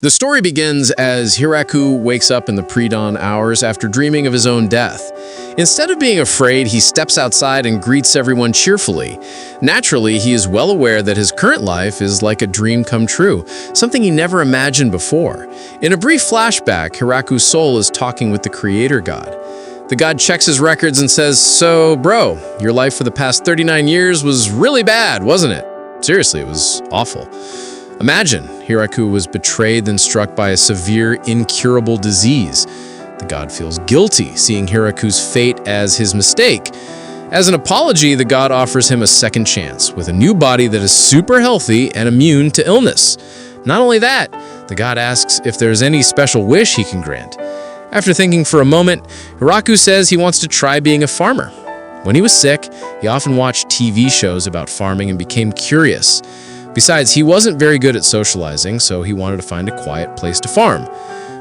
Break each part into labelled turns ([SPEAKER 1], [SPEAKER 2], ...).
[SPEAKER 1] The story begins as Hiraku wakes up in the pre-dawn hours after dreaming of his own death. Instead of being afraid, he steps outside and greets everyone cheerfully. Naturally, he is well aware that his current life is like a dream come true, something he never imagined before. In a brief flashback, Hiraku's soul is talking with the creator god. The god checks his records and says, "So, bro, your life for the past 39 years was really bad, wasn't it? Seriously, it was awful. Imagine, Hiraku was betrayed then struck by a severe, incurable disease. The god feels guilty, seeing Hiraku's fate as his mistake. As an apology, the god offers him a second chance, with a new body that is super healthy and immune to illness. Not only that, the god asks if there's any special wish he can grant. After thinking for a moment, Hiraku says he wants to try being a farmer. When he was sick, he often watched TV shows about farming and became curious. Besides, he wasn't very good at socializing, so he wanted to find a quiet place to farm.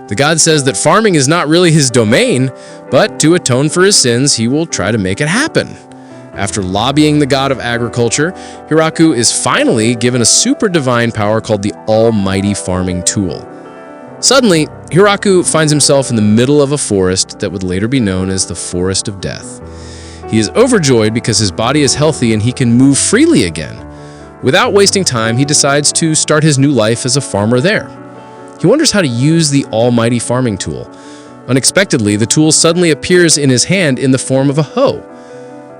[SPEAKER 1] The god says that farming is not really his domain, but to atone for his sins, he will try to make it happen. After lobbying the god of agriculture, Hiraku is finally given a super divine power called the Almighty Farming Tool. Suddenly, Hiraku finds himself in the middle of a forest that would later be known as the Forest of Death. He is overjoyed because his body is healthy and he can move freely again. Without wasting time, he decides to start his new life as a farmer there. He wonders how to use the almighty farming tool. Unexpectedly, the tool suddenly appears in his hand in the form of a hoe.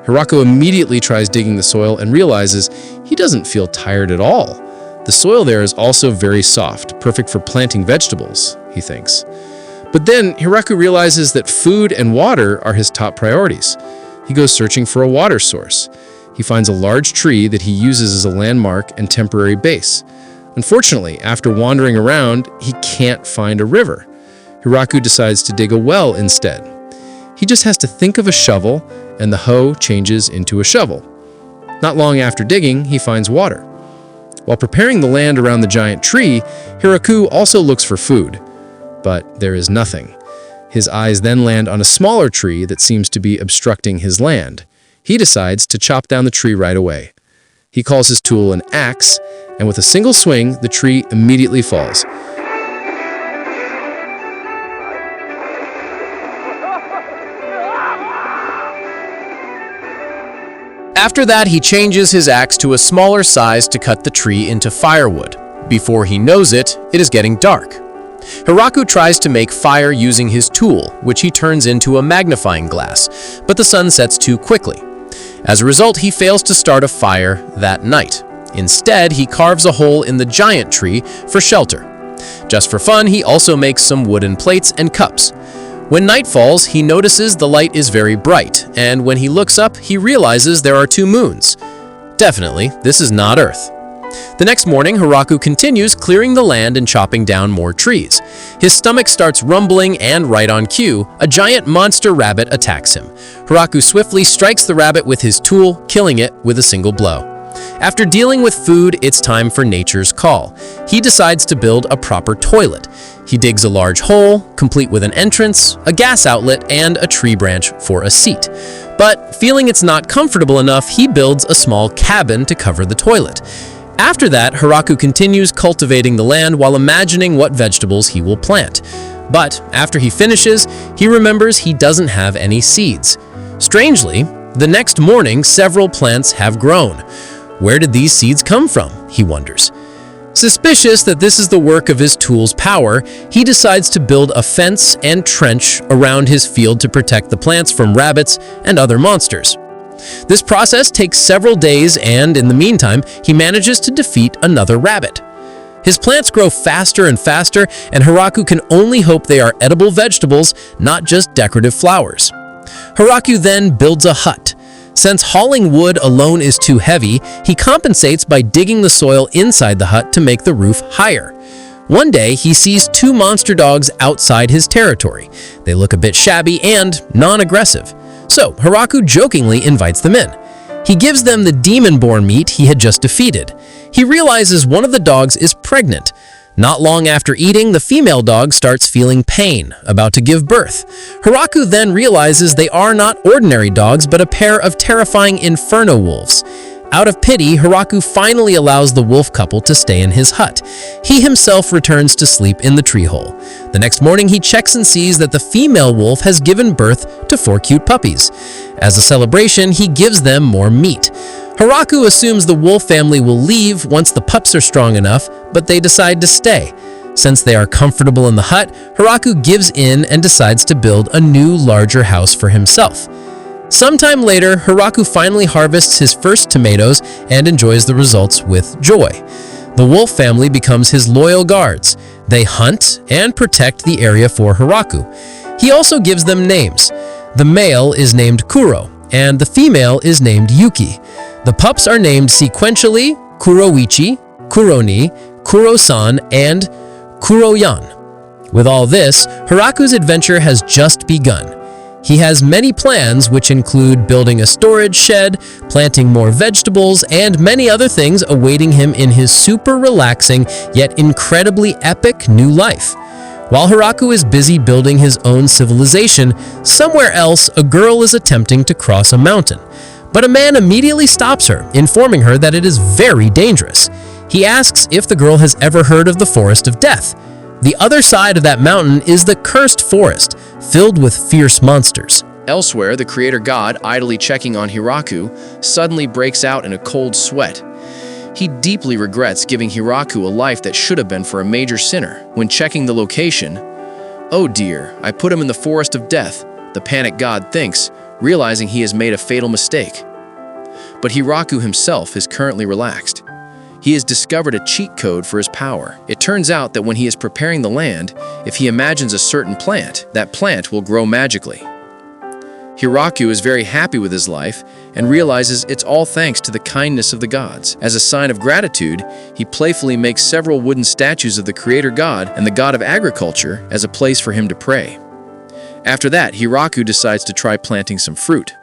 [SPEAKER 1] Hiraku immediately tries digging the soil and realizes he doesn't feel tired at all. The soil there is also very soft, perfect for planting vegetables, he thinks. But then Hiraku realizes that food and water are his top priorities. He goes searching for a water source. He finds a large tree that he uses as a landmark and temporary base. Unfortunately, after wandering around, he can't find a river. Hiraku decides to dig a well instead. He just has to think of a shovel, and the hoe changes into a shovel. Not long after digging, he finds water. While preparing the land around the giant tree, Hiraku also looks for food. But there is nothing. His eyes then land on a smaller tree that seems to be obstructing his land. He decides to chop down the tree right away. He calls his tool an axe, and with a single swing, the tree immediately falls.
[SPEAKER 2] After that, he changes his axe to a smaller size to cut the tree into firewood. Before he knows it, it is getting dark. Hiraku tries to make fire using his tool, which he turns into a magnifying glass, but the sun sets too quickly. As a result, he fails to start a fire that night. Instead, he carves a hole in the giant tree for shelter. Just for fun, he also makes some wooden plates and cups. When night falls, he notices the light is very bright, and when he looks up, he realizes there are two moons. Definitely, this is not Earth. The next morning, Hiraku continues clearing the land and chopping down more trees. His stomach starts rumbling, and right on cue, a giant monster rabbit attacks him. Hiraku swiftly strikes the rabbit with his tool, killing it with a single blow. After dealing with food, it's time for nature's call. He decides to build a proper toilet. He digs a large hole, complete with an entrance, a gas outlet, and a tree branch for a seat. But feeling it's not comfortable enough, he builds a small cabin to cover the toilet. After that, Hiraku continues cultivating the land while imagining what vegetables he will plant. But after he finishes, he remembers he doesn't have any seeds. Strangely, the next morning, several plants have grown. Where did these seeds come from, he wonders. Suspicious that this is the work of his tool's power, he decides to build a fence and trench around his field to protect the plants from rabbits and other monsters. This process takes several days, and in the meantime, he manages to defeat another rabbit. His plants grow faster and faster, and Hiraku can only hope they are edible vegetables, not just decorative flowers. Hiraku then builds a hut. Since hauling wood alone is too heavy, he compensates by digging the soil inside the hut to make the roof higher. One day, he sees two monster dogs outside his territory. They look a bit shabby and non-aggressive. So, Hiraku jokingly invites them in. He gives them the demon-born meat he had just defeated. He realizes one of the dogs is pregnant. Not long after eating, the female dog starts feeling pain, about to give birth. Hiraku then realizes they are not ordinary dogs, but a pair of terrifying Inferno Wolves. Out of pity, Hiraku finally allows the wolf couple to stay in his hut. He himself returns to sleep in the tree hole. The next morning, he checks and sees that the female wolf has given birth to 4 cute puppies. As a celebration, he gives them more meat. Hiraku assumes the wolf family will leave once the pups are strong enough, but they decide to stay. Since they are comfortable in the hut, Hiraku gives in and decides to build a new, larger house for himself. Sometime later, Hiraku finally harvests his first tomatoes and enjoys the results with joy. The wolf family becomes his loyal guards. They hunt and protect the area for Hiraku. He also gives them names. The male is named Kuro, and the female is named Yuki. The pups are named sequentially Kuro Yuki, Kuro-ni, Kuro-san, and Kuro-yan. With all this, Hiraku's adventure has just begun. He has many plans, which include building a storage shed, planting more vegetables, and many other things awaiting him in his super relaxing yet incredibly epic new life. While Hiraku is busy building his own civilization, somewhere else a girl is attempting to cross a mountain. But a man immediately stops her, informing her that it is very dangerous. He asks if the girl has ever heard of the Forest of Death. The other side of that mountain is the cursed forest, filled with fierce monsters.
[SPEAKER 1] Elsewhere, the creator god, idly checking on Hiraku, suddenly breaks out in a cold sweat. He deeply regrets giving Hiraku a life that should have been for a major sinner. When checking the location, "Oh dear, I put him in the Forest of Death," the panicked god thinks, realizing he has made a fatal mistake. But Hiraku himself is currently relaxed. He has discovered a cheat code for his power. It turns out that when he is preparing the land, if he imagines a certain plant, that plant will grow magically. Hiraku is very happy with his life and realizes it's all thanks to the kindness of the gods. As a sign of gratitude, he playfully makes several wooden statues of the creator god and the god of agriculture as a place for him to pray. After that, Hiraku decides to try planting some fruit.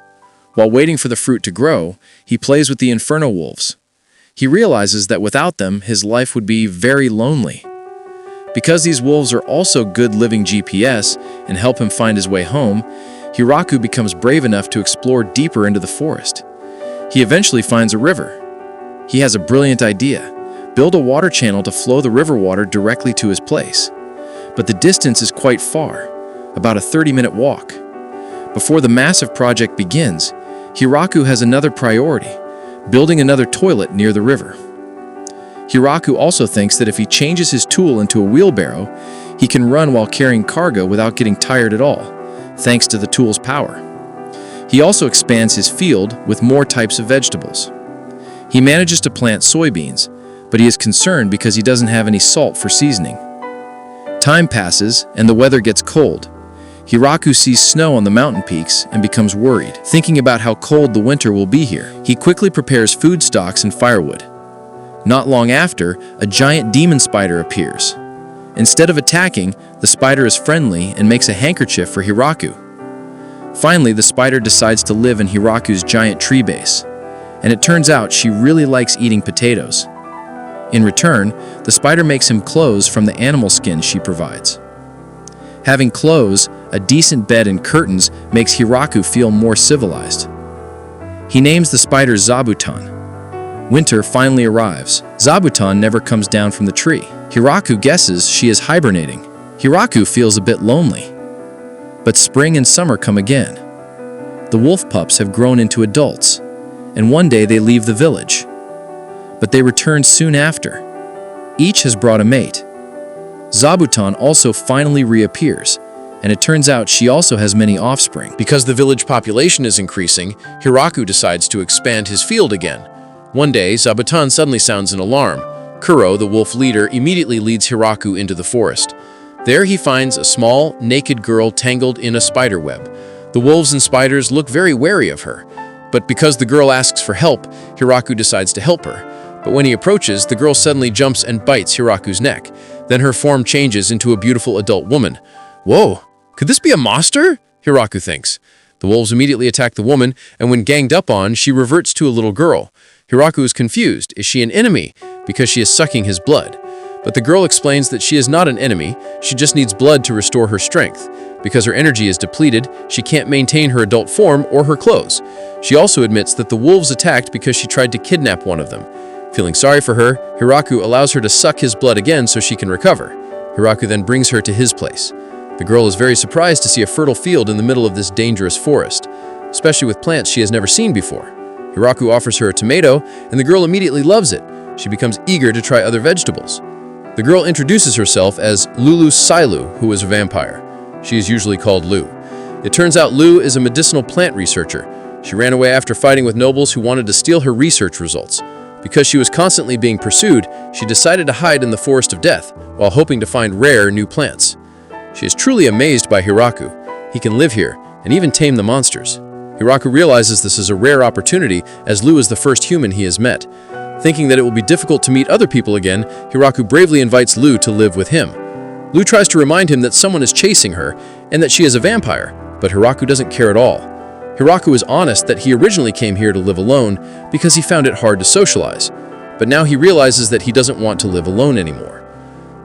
[SPEAKER 1] While waiting for the fruit to grow, he plays with the Inferno Wolves. He realizes that without them, his life would be very lonely. Because these wolves are also good living GPS and help him find his way home, Hiraku becomes brave enough to explore deeper into the forest. He eventually finds a river. He has a brilliant idea: build a water channel to flow the river water directly to his place. But the distance is quite far, about a 30-minute walk. Before the massive project begins, Hiraku has another priority: building another toilet near the river. Hiraku also thinks that if he changes his tool into a wheelbarrow, he can run while carrying cargo without getting tired at all, thanks to the tool's power. He also expands his field with more types of vegetables. He manages to plant soybeans, but he is concerned because he doesn't have any salt for seasoning. Time passes and the weather gets cold. Hiraku sees snow on the mountain peaks and becomes worried, thinking about how cold the winter will be here. He quickly prepares food stocks and firewood. Not long after, a giant demon spider appears. Instead of attacking, the spider is friendly and makes a handkerchief for Hiraku. Finally, the spider decides to live in Hiraku's giant tree base, and it turns out she really likes eating potatoes. In return, the spider makes him clothes from the animal skin she provides. Having clothes, a decent bed and curtains makes Hiraku feel more civilized. He names the spider Zabuton. Winter finally arrives. Zabuton never comes down from the tree. Hiraku guesses she is hibernating. Hiraku feels a bit lonely. But spring and summer come again. The wolf pups have grown into adults, and one day they leave the village. But they return soon after. Each has brought a mate. Zabuton also finally reappears, and it turns out she also has many offspring.
[SPEAKER 2] Because the village population is increasing, Hiraku decides to expand his field again. One day, Zabuton suddenly sounds an alarm. Kuro, the wolf leader, immediately leads Hiraku into the forest. There he finds a small, naked girl tangled in a spider web. The wolves and spiders look very wary of her, but because the girl asks for help, Hiraku decides to help her. But when he approaches, the girl suddenly jumps and bites Hiraku's neck. Then her form changes into a beautiful adult woman. Whoa, could this be a monster? Hiraku thinks. The wolves immediately attack the woman, and when ganged up on, she reverts to a little girl. Hiraku is confused. Is she an enemy? Because she is sucking his blood. But the girl explains that she is not an enemy, she just needs blood to restore her strength.
[SPEAKER 1] Because her energy is depleted, she can't maintain her adult form or her clothes. She also admits that the wolves attacked because she tried to kidnap one of them. Feeling sorry for her, Hiraku allows her to suck his blood again so she can recover. Hiraku then brings her to his place. The girl is very surprised to see a fertile field in the middle of this dangerous forest, especially with plants she has never seen before. Hiraku offers her a tomato, and the girl immediately loves it. She becomes eager to try other vegetables. The girl introduces herself as Lulu Sailu, who is a vampire. She is usually called Lu. It turns out Lu is a medicinal plant researcher. She ran away after fighting with nobles who wanted to steal her research results. Because she was constantly being pursued, she decided to hide in the Forest of Death while hoping to find rare new plants. She is truly amazed by Hiraku. He can live here and even tame the monsters. Hiraku realizes this is a rare opportunity as Lu is the first human he has met. Thinking that it will be difficult to meet other people again, Hiraku bravely invites Lu to live with him. Lu tries to remind him that someone is chasing her and that she is a vampire, but Hiraku doesn't care at all. Hiraku is honest that he originally came here to live alone because he found it hard to socialize, but now he realizes that he doesn't want to live alone anymore.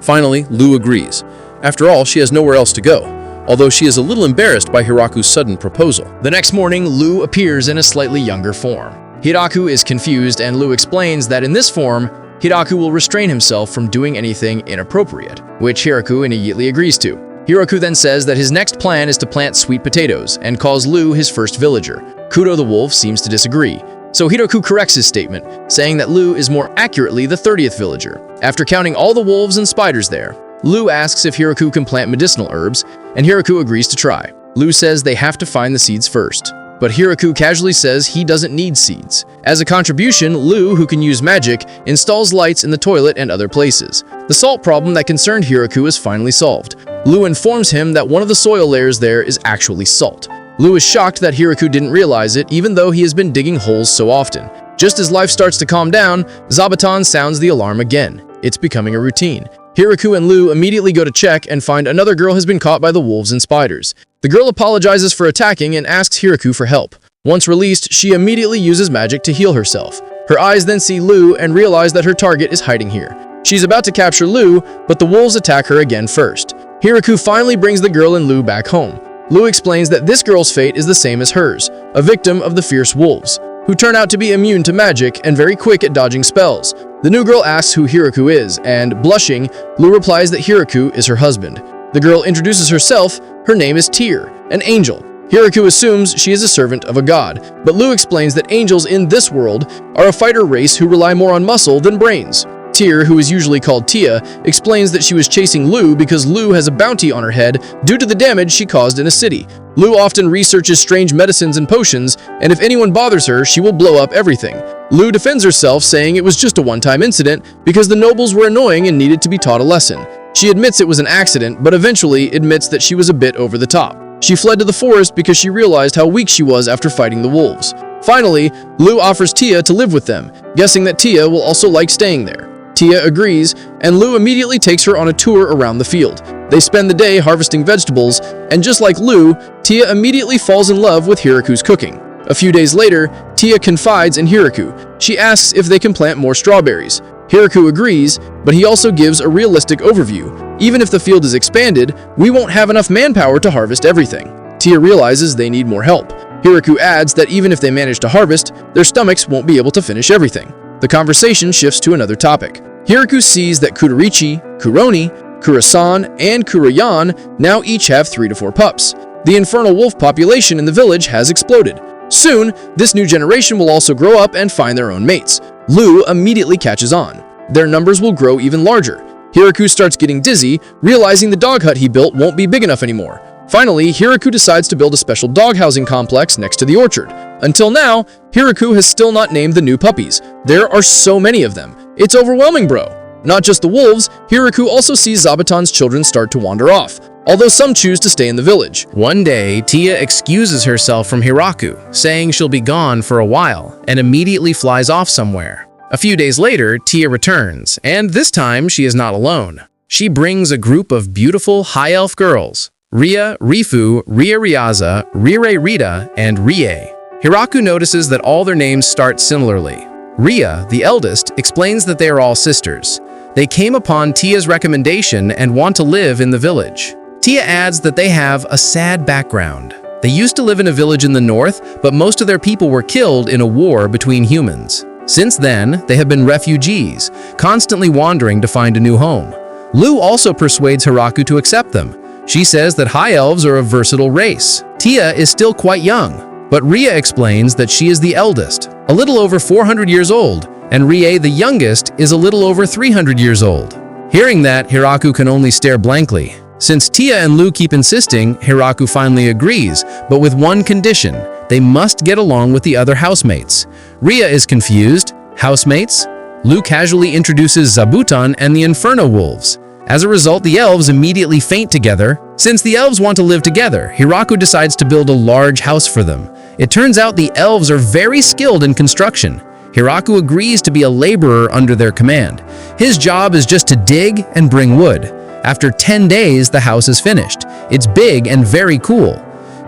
[SPEAKER 1] Finally, Lu agrees. After all, she has nowhere else to go, although she is a little embarrassed by Hiraku's sudden proposal.
[SPEAKER 3] The next morning, Lu appears in a slightly younger form. Hiraku is confused, and Lu explains that in this form, Hiraku will restrain himself from doing anything inappropriate, which Hiraku immediately agrees to. Hiraku then says that his next plan is to plant sweet potatoes and calls Lu his first villager. Kuro the wolf seems to disagree, so Hiraku corrects his statement, saying that Lu is more accurately the 30th villager. After counting all the wolves and spiders there, Lu asks if Hiraku can plant medicinal herbs, and Hiraku agrees to try. Lu says they have to find the seeds first, but Hiraku casually says he doesn't need seeds. As a contribution, Lu, who can use magic, installs lights in the toilet and other places. The salt problem that concerned Hiraku is finally solved. Lu informs him that one of the soil layers there is actually salt. Lu is shocked that Hiraku didn't realize it, even though he has been digging holes so often. Just as life starts to calm down, Zabuton sounds the alarm again. It's becoming a routine. Hiraku and Lu immediately go to check and find another girl has been caught by the wolves and spiders. The girl apologizes for attacking and asks Hiraku for help. Once released, she immediately uses magic to heal herself. Her eyes then see Lu and realize that her target is hiding here. She's about to capture Lu, but the wolves attack her again first. Hiraku finally brings the girl and Lu back home. Lu explains that this girl's fate is the same as hers, a victim of the fierce wolves, who turn out to be immune to magic and very quick at dodging spells. The new girl asks who Hiraku is, and, blushing, Lu replies that Hiraku is her husband. The girl introduces herself. Her name is Tyr, an angel. Hiraku assumes she is a servant of a god, but Lu explains that angels in this world are a fighter race who rely more on muscle than brains. Tyr, who is usually called Tia, explains that she was chasing Lu because Lu has a bounty on her head due to the damage she caused in a city. Lu often researches strange medicines and potions, and if anyone bothers her, she will blow up everything. Lu defends herself, saying it was just a one-time incident because the nobles were annoying and needed to be taught a lesson. She admits it was an accident, but eventually admits that she was a bit over the top. She fled to the forest because she realized how weak she was after fighting the wolves. Finally, Lu offers Tia to live with them, guessing that Tia will also like staying there. Tia agrees, and Lu immediately takes her on a tour around the field. They spend the day harvesting vegetables, and just like Lu, Tia immediately falls in love with Hiraku's cooking. A few days later, Tia confides in Hiraku. She asks if they can plant more strawberries. Hiraku agrees, but he also gives a realistic overview. Even if the field is expanded, we won't have enough manpower to harvest everything. Tia realizes they need more help. Hiraku adds that even if they manage to harvest, their stomachs won't be able to finish everything. The conversation shifts to another topic. Hiraku sees that Kudarichi, Kuroni, Kurasan, and Kuroyan now each have 3 to 4 pups. The Inferno Wolf population in the village has exploded. Soon, this new generation will also grow up and find their own mates. Lu immediately catches on. Their numbers will grow even larger. Hiraku starts getting dizzy, realizing the dog hut he built won't be big enough anymore. Finally, Hiraku decides to build a special dog housing complex next to the orchard. Until now, Hiraku has still not named the new puppies. There are so many of them. It's overwhelming, bro. Not just the wolves, Hiraku also sees Zabuton's children start to wander off, although some choose to stay in the village.
[SPEAKER 2] One day, Tia excuses herself from Hiraku, saying she'll be gone for a while, and immediately flies off somewhere. A few days later, Tia returns, and this time she is not alone. She brings a group of beautiful high elf girls, Ria, Rifu, Ria Riaza, Rire Rita, and Rie. Hiraku notices that all their names start similarly. Ria, the eldest, explains that they are all sisters. They came upon Tia's recommendation and want to live in the village. Tia adds that they have a sad background. They used to live in a village in the north, but most of their people were killed in a war between humans. Since then, they have been refugees, constantly wandering to find a new home. Lu also persuades Hiraku to accept them. She says that High Elves are a versatile race. Tia is still quite young, but Ria explains that she is the eldest, a little over 400 years old, and Rie, the youngest, is a little over 300 years old. Hearing that, Hiraku can only stare blankly. Since Tia and Lu keep insisting, Hiraku finally agrees, but with one condition: they must get along with the other housemates. Ria is confused. Housemates? Lu casually introduces Zabuton and the Inferno Wolves. As a result, the elves immediately faint together. Since the elves want to live together, Hiraku decides to build a large house for them. It turns out the elves are very skilled in construction. Hiraku agrees to be a laborer under their command. His job is just to dig and bring wood. After 10 days, the house is finished. It's big and very cool.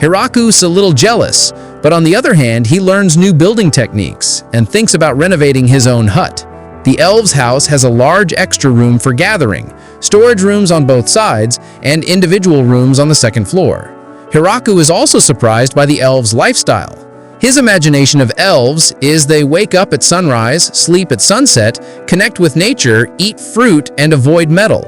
[SPEAKER 2] Hiraku's a little jealous, but on the other hand, he learns new building techniques and thinks about renovating his own hut. The elves' house has a large extra room for gathering, storage rooms on both sides, and individual rooms on the second floor. Hiraku is also surprised by the elves' lifestyle. His imagination of elves is they wake up at sunrise, sleep at sunset, connect with nature, eat fruit, and avoid metal.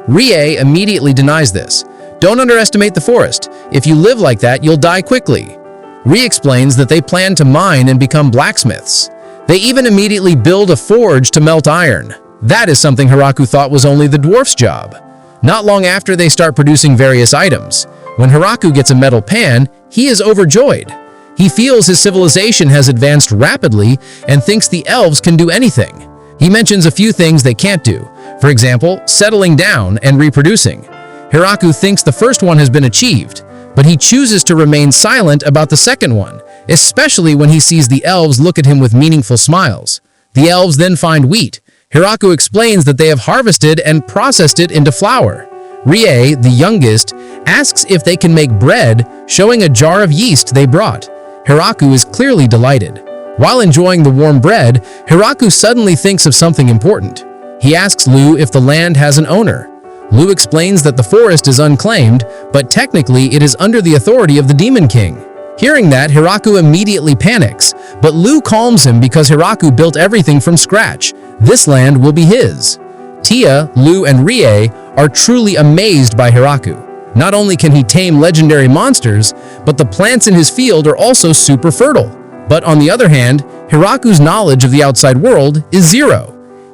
[SPEAKER 2] Rie immediately denies this. Don't underestimate the forest. If you live like that, you'll die quickly. Rie explains that they plan to mine and become blacksmiths. They even immediately build a forge to melt iron. That is something Hiraku thought was only the dwarf's job. Not long after, they start producing various items. When Hiraku gets a metal pan, he is overjoyed. He feels his civilization has advanced rapidly and thinks the elves can do anything. He mentions a few things they can't do. For example, settling down and reproducing. Hiraku thinks the first one has been achieved, but he chooses to remain silent about the second one, especially when he sees the elves look at him with meaningful smiles. The elves then find wheat. Hiraku explains that they have harvested and processed it into flour. Rie, the youngest, asks if they can make bread, showing a jar of yeast they brought. Hiraku is clearly delighted. While enjoying the warm bread, Hiraku suddenly thinks of something important. He asks Lu if the land has an owner. Lu explains that the forest is unclaimed, but technically it is under the authority of the Demon King. Hearing that, Hiraku immediately panics, but Lu calms him because Hiraku built everything from scratch. This land will be his. Tia, Lu, and Rie are truly amazed by Hiraku. Not only can he tame legendary monsters, but the plants in his field are also super fertile. But on the other hand, Hiraku's knowledge of the outside world is zero.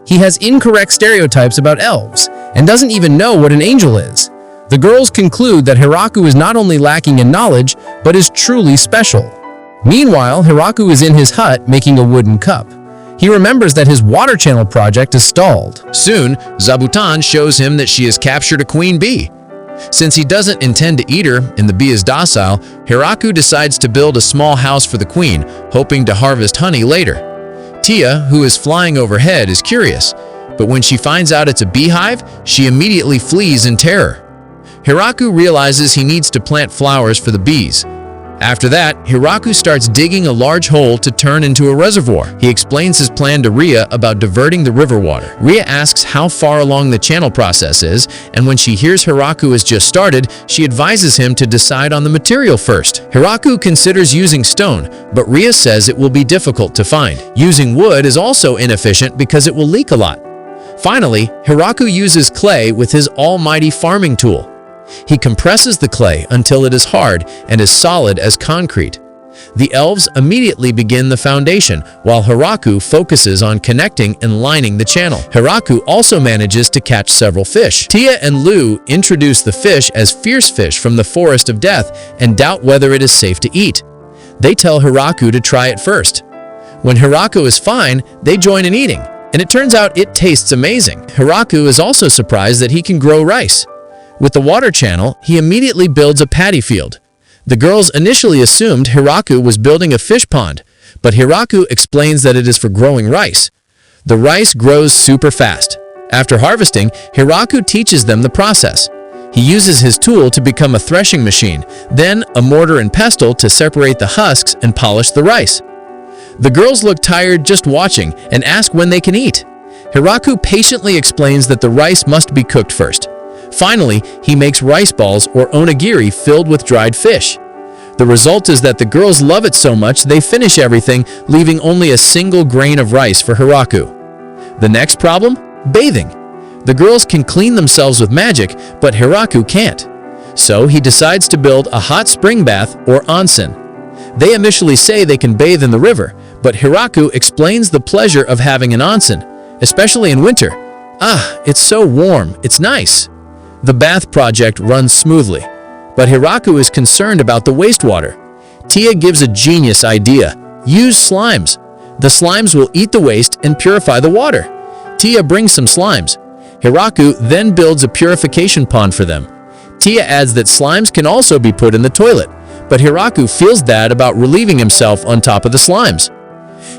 [SPEAKER 2] He has incorrect stereotypes about elves and doesn't even know what an angel is. The girls conclude that Hiraku is not only lacking in knowledge, but is truly special. Meanwhile, Hiraku is in his hut making a wooden cup. He remembers that his water channel project is stalled.
[SPEAKER 1] Soon, Zabuton shows him that she has captured a queen bee. Since he doesn't intend to eat her and the bee is docile, Hiraku decides to build a small house for the queen, hoping to harvest honey later. Tia, who is flying overhead, is curious, but when she finds out it's a beehive, she immediately flees in terror. Hiraku realizes he needs to plant flowers for the bees. After that, Hiraku starts digging a large hole to turn into a reservoir. He explains his plan to Ria about diverting the river water. Ria asks how far along the channel process is, and when she hears Hiraku has just started, she advises him to decide on the material first. Hiraku considers using stone, but Ria says it will be difficult to find. Using wood is also inefficient because it will leak a lot. Finally, Hiraku uses clay with his almighty farming tool. He compresses the clay until it is hard and as solid as concrete. The elves immediately begin the foundation, while Hiraku focuses on connecting and lining the channel. Hiraku also manages to catch several fish. Tia and Lu introduce the fish as fierce fish from the Forest of Death and doubt whether it is safe to eat. They tell Hiraku to try it first. When Hiraku is fine, they join in eating, and it turns out it tastes amazing. Hiraku is also surprised that he can grow rice. With the water channel, he immediately builds a paddy field. The girls initially assumed Hiraku was building a fish pond, but Hiraku explains that it is for growing rice. The rice grows super fast. After harvesting, Hiraku teaches them the process. He uses his tool to become a threshing machine, then a mortar and pestle to separate the husks and polish the rice. The girls look tired just watching and ask when they can eat. Hiraku patiently explains that the rice must be cooked first.
[SPEAKER 2] Finally, he makes rice balls or onigiri filled with dried fish. The result is that the girls love it so much they finish everything, leaving only a single grain of rice for Hiraku. The next problem? Bathing. The girls can clean themselves with magic, but Hiraku can't. So he decides to build a hot spring bath or onsen. They initially say they can bathe in the river, but Hiraku explains the pleasure of having an onsen, especially in winter. Ah, it's so warm, it's nice. The bath project runs smoothly, but Hiraku is concerned about the wastewater. Tia gives a genius idea. Use slimes. The slimes will eat the waste and purify the water. Tia brings some slimes. Hiraku then builds a purification pond for them. Tia adds that slimes can also be put in the toilet, but Hiraku feels bad about relieving himself on top of the slimes.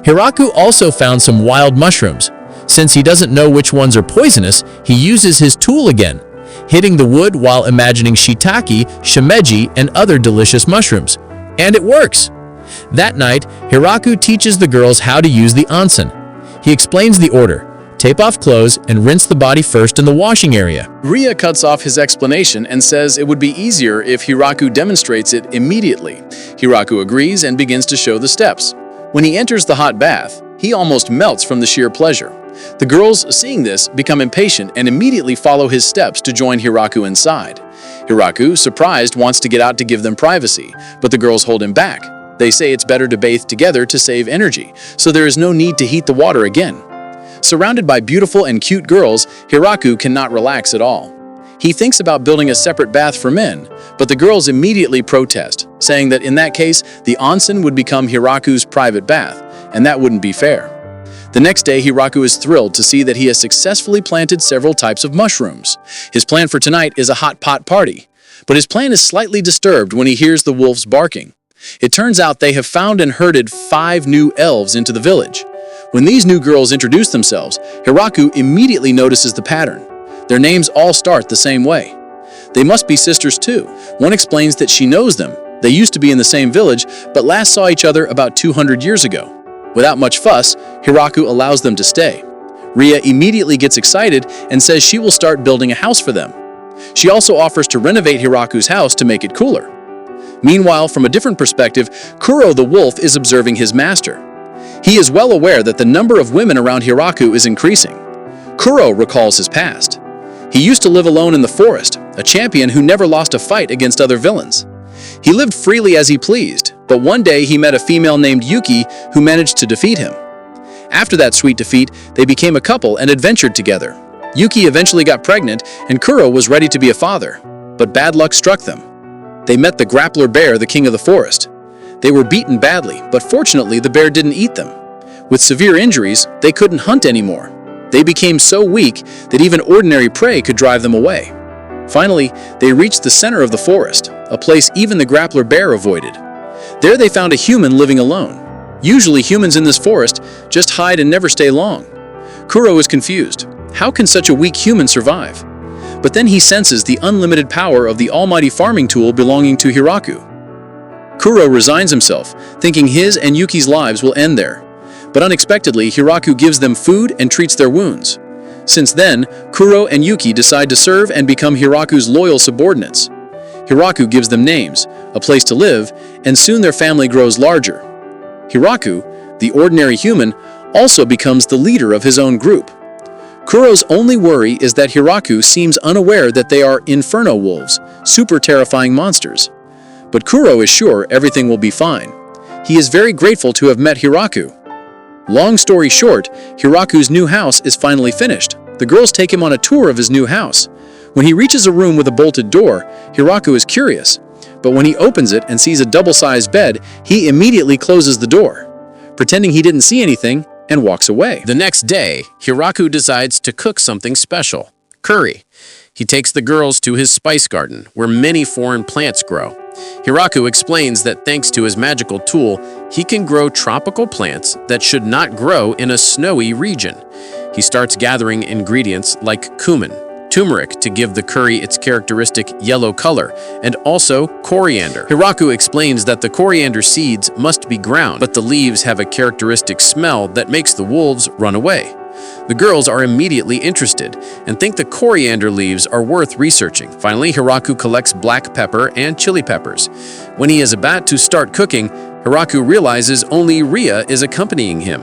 [SPEAKER 2] Hiraku also found some wild mushrooms. Since he doesn't know which ones are poisonous, he uses his tool again, hitting the wood while imagining shiitake, shimeji, and other delicious mushrooms. And it works! That night, Hiraku teaches the girls how to use the onsen. He explains the order: tape off clothes and rinse the body first in the washing area.
[SPEAKER 1] Ria cuts off his explanation and says it would be easier if Hiraku demonstrates it immediately. Hiraku agrees and begins to show the steps. When he enters the hot bath, he almost melts from the sheer pleasure. The girls, seeing this, become impatient and immediately follow his steps to join Hiraku inside. Hiraku, surprised, wants to get out to give them privacy, but the girls hold him back. They say it's better to bathe together to save energy, so there is no need to heat the water again. Surrounded by beautiful and cute girls, Hiraku cannot relax at all. He thinks about building a separate bath for men, but the girls immediately protest, saying that in that case, the onsen would become Hiraku's private bath, and that wouldn't be fair. The next day, Hiraku is thrilled to see that he has successfully planted several types of mushrooms. His plan for tonight is a hot pot party, but his plan is slightly disturbed when he hears the wolves barking. It turns out they have found and herded 5 new elves into the village. When these new girls introduce themselves, Hiraku immediately notices the pattern. Their names all start the same way. They must be sisters too. One explains that she knows them. They used to be in the same village, but last saw each other about 200 years ago. Without much fuss, Hiraku allows them to stay. Ria immediately gets excited and says she will start building a house for them. She also offers to renovate Hiraku's house to make it cooler. Meanwhile, from a different perspective, Kuro the wolf is observing his master. He is well aware that the number of women around Hiraku is increasing. Kuro recalls his past. He used to live alone in the forest, a champion who never lost a fight against other villains. He lived freely as he pleased, but one day he met a female named Yuki who managed to defeat him. After that sweet defeat, they became a couple and adventured together. Yuki eventually got pregnant, and Kuro was ready to be a father, but bad luck struck them. They met the grappler bear, the king of the forest. They were beaten badly, but fortunately the bear didn't eat them. With severe injuries, they couldn't hunt anymore. They became so weak that even ordinary prey could drive them away. Finally, they reached the center of the forest, a place even the grappler bear avoided. There they found a human living alone. Usually humans in this forest just hide and never stay long. Kuro is confused. How can such a weak human survive? But then he senses the unlimited power of the almighty farming tool belonging to Hiraku. Kuro resigns himself, thinking his and Yuki's lives will end there. But unexpectedly, Hiraku gives them food and treats their wounds. Since then, Kuro and Yuki decide to serve and become Hiraku's loyal subordinates. Hiraku gives them names, a place to live, and soon their family grows larger. Hiraku, the ordinary human, also becomes the leader of his own group. Kuro's only worry is that Hiraku seems unaware that they are Inferno Wolves, super terrifying monsters. But Kuro is sure everything will be fine. He is very grateful to have met Hiraku. Long story short, Hiraku's new house is finally finished. The girls take him on a tour of his new house. When he reaches a room with a bolted door, Hiraku is curious. But when he opens it and sees a double-sized bed, he immediately closes the door, pretending he didn't see anything, and walks away.
[SPEAKER 2] The next day, Hiraku decides to cook something special: curry. He takes the girls to his spice garden, where many foreign plants grow. Hiraku explains that thanks to his magical tool, he can grow tropical plants that should not grow in a snowy region. He starts gathering ingredients like cumin, turmeric to give the curry its characteristic yellow color, and also coriander. Hiraku explains that the coriander seeds must be ground, but the leaves have a characteristic smell that makes the wolves run away.
[SPEAKER 1] The girls are immediately interested and think the coriander leaves are worth researching. Finally, Hiraku collects black pepper and chili peppers. When he is about to start cooking, Hiraku realizes only Ria is accompanying him.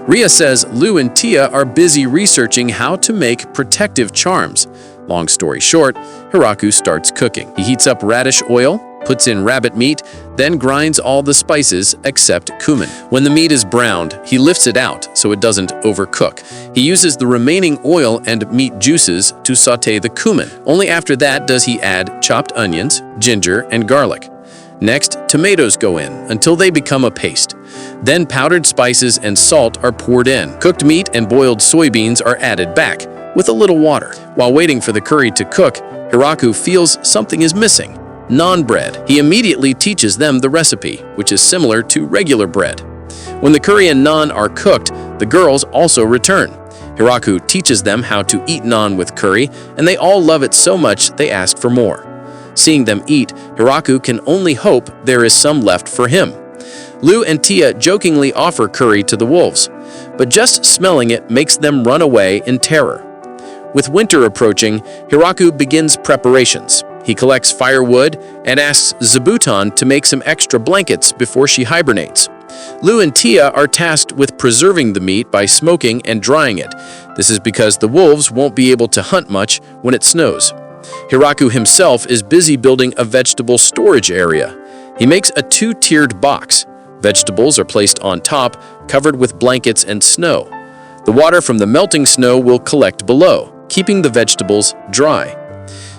[SPEAKER 1] Ria says Lu and Tia are busy researching how to make protective charms. Long story short, Hiraku starts cooking. He heats up radish oil, puts in rabbit meat, then grinds all the spices except cumin. When the meat is browned, he lifts it out so it doesn't overcook. He uses the remaining oil and meat juices to sauté the cumin. Only after that does he add chopped onions, ginger, and garlic. Next, tomatoes go in until they become a paste. Then powdered spices and salt are poured in. Cooked meat and boiled soybeans are added back, with a little water. While waiting for the curry to cook, Hiraku feels something is missing: naan bread. He immediately teaches them the recipe, which is similar to regular bread. When the curry and naan are cooked, the girls also return. Hiraku teaches them how to eat naan with curry, and they all love it so much they ask for more. Seeing them eat, Hiraku can only hope there is some left for him. Lu and Tia jokingly offer curry to the wolves, but just smelling it makes them run away in terror. With winter approaching, Hiraku begins preparations. He collects firewood and asks Zabuton to make some extra blankets before she hibernates. Lu and Tia are tasked with preserving the meat by smoking and drying it. This is because the wolves won't be able to hunt much when it snows. Hiraku himself is busy building a vegetable storage area. He makes a two-tiered box. Vegetables are placed on top, covered with blankets and snow. The water from the melting snow will collect below, keeping the vegetables dry.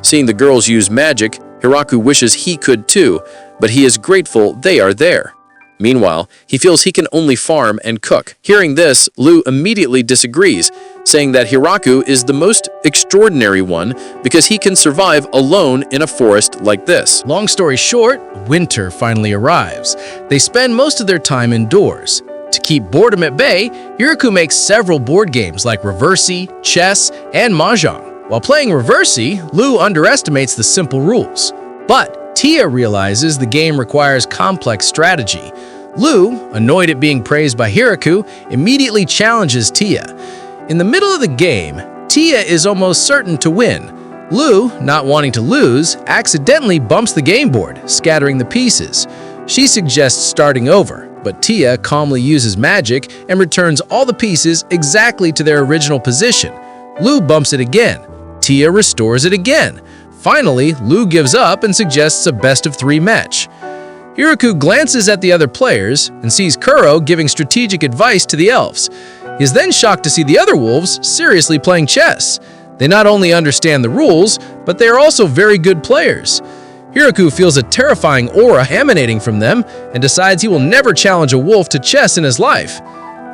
[SPEAKER 1] Seeing the girls use magic, Hiraku wishes he could too, but he is grateful they are there. Meanwhile, he feels he can only farm and cook. Hearing this, Lu immediately disagrees, saying that Hiraku is the most extraordinary one because he can survive alone in a forest like this.
[SPEAKER 3] Long story short, winter finally arrives. They spend most of their time indoors. To keep boredom at bay, Hiraku makes several board games like Reversi, chess, and mahjong. While playing Reversi, Lu underestimates the simple rules. But Tia realizes the game requires complex strategy. Lu, annoyed at being praised by Hiraku, immediately challenges Tia. In the middle of the game, Tia is almost certain to win. Lu, not wanting to lose, accidentally bumps the game board, scattering the pieces. She suggests starting over, but Tia calmly uses magic and returns all the pieces exactly to their original position. Lu bumps it again. Tia restores it again. Finally, Lu gives up and suggests a best-of-3 match. Hiraku glances at the other players and sees Kuro giving strategic advice to the elves. He is then shocked to see the other wolves seriously playing chess. They not only understand the rules, but they are also very good players. Hiraku feels a terrifying aura emanating from them and decides he will never challenge a wolf to chess in his life.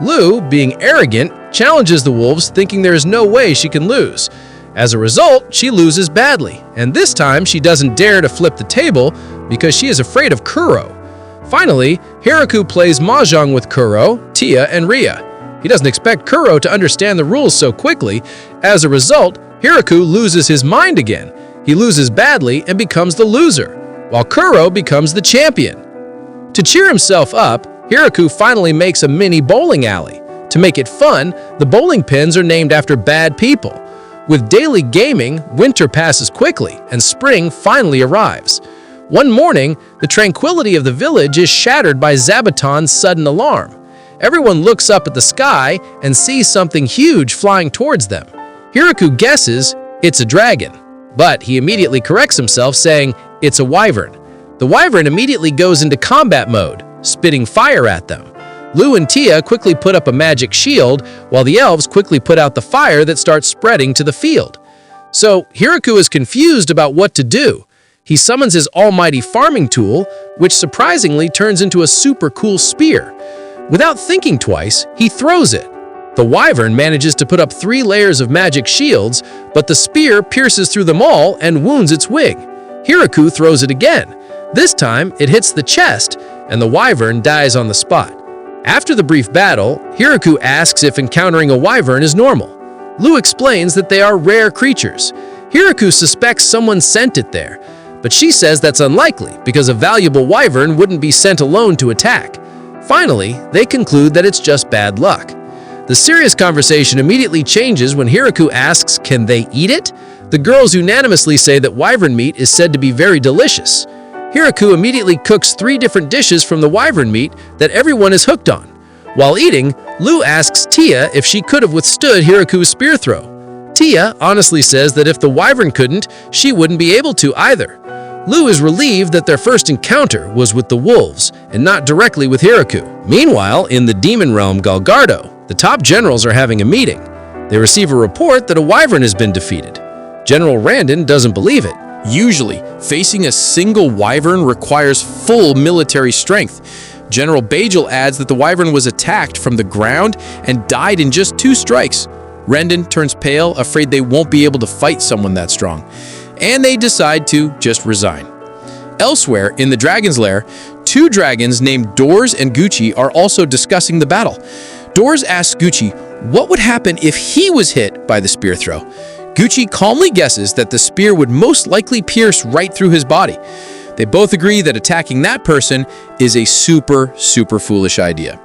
[SPEAKER 3] Lu, being arrogant, challenges the wolves, thinking there is no way she can lose. As a result, she loses badly, and this time she doesn't dare to flip the table because she is afraid of Kuro. Finally, Hiraku plays mahjong with Kuro, Tia, and Ria. He doesn't expect Kuro to understand the rules so quickly. As a result, Hiraku loses his mind again. He loses badly and becomes the loser, while Kuro becomes the champion. To cheer himself up, Hiraku finally makes a mini bowling alley. To make it fun, the bowling pins are named after bad people. With daily gaming, winter passes quickly, and spring finally arrives. One morning, the tranquility of the village is shattered by Zabuton's sudden alarm. Everyone looks up at the sky and sees something huge flying towards them. Hiraku guesses it's a dragon, but he immediately corrects himself, saying it's a wyvern. The wyvern immediately goes into combat mode, spitting fire at them. Lu and Tia quickly put up a magic shield, while the elves quickly put out the fire that starts spreading to the field. So Hiraku is confused about what to do. He summons his almighty farming tool, which surprisingly turns into a super cool spear. Without thinking twice, he throws it. The wyvern manages to put up 3 layers of magic shields, but the spear pierces through them all and wounds its wing. Hiraku throws it again. This time, it hits the chest, and the wyvern dies on the spot. After the brief battle, Hiraku asks if encountering a wyvern is normal. Lu explains that they are rare creatures. Hiraku suspects someone sent it there, but she says that's unlikely because a valuable wyvern wouldn't be sent alone to attack. Finally, they conclude that it's just bad luck.
[SPEAKER 1] The serious conversation immediately changes when Hiraku asks, can they eat it? The girls unanimously say that wyvern meat is said to be very delicious. Hiraku immediately cooks 3 different dishes from the wyvern meat that everyone is hooked on. While eating, Lu asks Tia if she could have withstood Hiraku's spear throw. Tia honestly says that if the wyvern couldn't, she wouldn't be able to either. Lu is relieved that their first encounter was with the wolves and not directly with Hiraku. Meanwhile, in the demon realm Galgardo, the top generals are having a meeting. They receive a report that a wyvern has been defeated. General Randon doesn't believe it. Usually, facing a single wyvern requires full military strength. General Basel adds that the wyvern was attacked from the ground and died in just 2 strikes. Randon turns pale, afraid they won't be able to fight someone that strong, and they decide to just resign. Elsewhere, in the Dragon's Lair, 2 dragons named Doors and Gucci are also discussing the battle. Doors asks Gucci what would happen if he was hit by the spear throw. Gucci calmly guesses that the spear would most likely pierce right through his body. They both agree that attacking that person is a super foolish idea.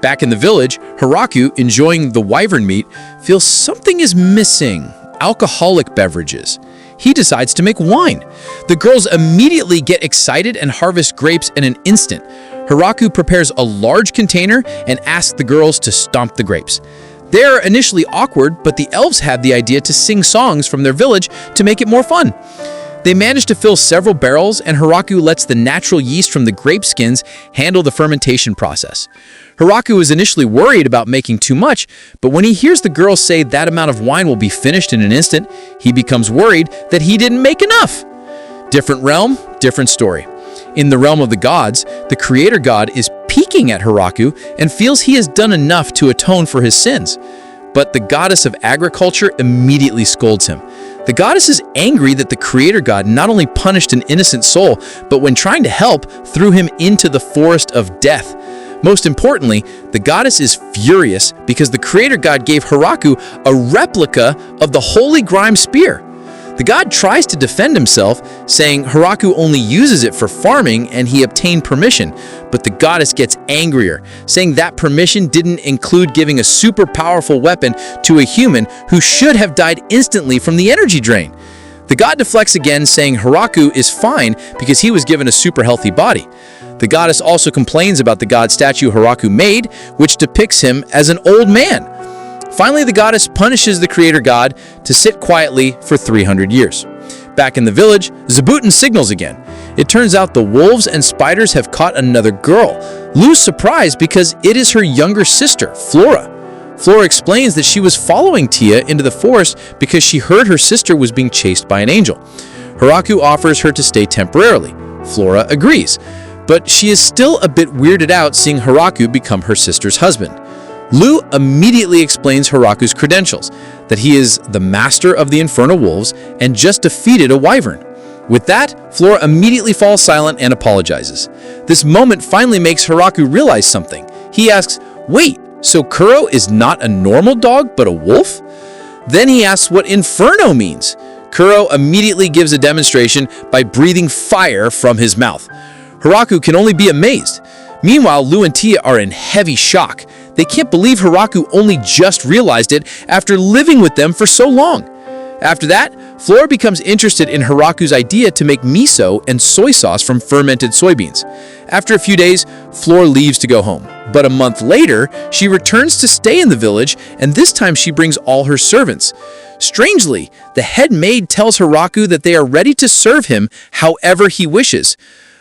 [SPEAKER 1] Back in the village, Hiraku, enjoying the wyvern meat, feels something is missing: alcoholic beverages. He decides to make wine. The girls immediately get excited and harvest grapes in an instant. Hiraku prepares a large container and asks the girls to stomp the grapes. They are initially awkward, but the elves have the idea to sing songs from their village to make it more fun. They manage to fill several barrels, and Hiraku lets the natural yeast from the grape skins handle the fermentation process. Hiraku is initially worried about making too much, but when he hears the girls say that amount of wine will be finished in an instant, he becomes worried that he didn't make enough. Different realm, different story. In the realm of the gods, the creator god is peeking at Hiraku and feels he has done enough to atone for his sins. But the goddess of agriculture immediately scolds him. The goddess is angry that the creator god not only punished an innocent soul, but when trying to help, threw him into the forest of death. Most importantly, the goddess is furious because the creator god gave Hiraku a replica of the holy grime spear. The god tries to defend himself, saying Hiraku only uses it for farming and he obtained permission, but the goddess gets angrier, saying that permission didn't include giving a super powerful weapon to a human who should have died instantly from the energy drain. The god deflects again, saying Hiraku is fine because he was given a super healthy body. The goddess also complains about the god statue Hiraku made, which depicts him as an old man. Finally, the goddess punishes the creator god to sit quietly for 300 years. Back in the village, Zabuton signals again. It turns out the wolves and spiders have caught another girl. Lu's surprised because it is her younger sister, Flora. Flora explains that she was following Tia into the forest because she heard her sister was being chased by an angel. Hiraku offers her to stay temporarily. Flora agrees, but she is still a bit weirded out seeing Hiraku become her sister's husband. Lu immediately explains Hiraku's credentials, that he is the master of the Inferno Wolves and just defeated a wyvern. With that, Flora immediately falls silent and apologizes. This moment finally makes Hiraku realize something. He asks, wait, so Kuro is not a normal dog but a wolf? Then he asks what Inferno means. Kuro immediately gives a demonstration by breathing fire from his mouth. Hiraku can only be amazed. Meanwhile, Lu and Tia are in heavy shock. They can't believe Hiraku only just realized it after living with them for so long. After that, Flora becomes interested in Hiraku's idea to make miso and soy sauce from fermented soybeans. After a few days, Flora leaves to go home. But a month later, she returns to stay in the village, and this time she brings all her servants. Strangely, the head maid tells Hiraku that they are ready to serve him however he wishes.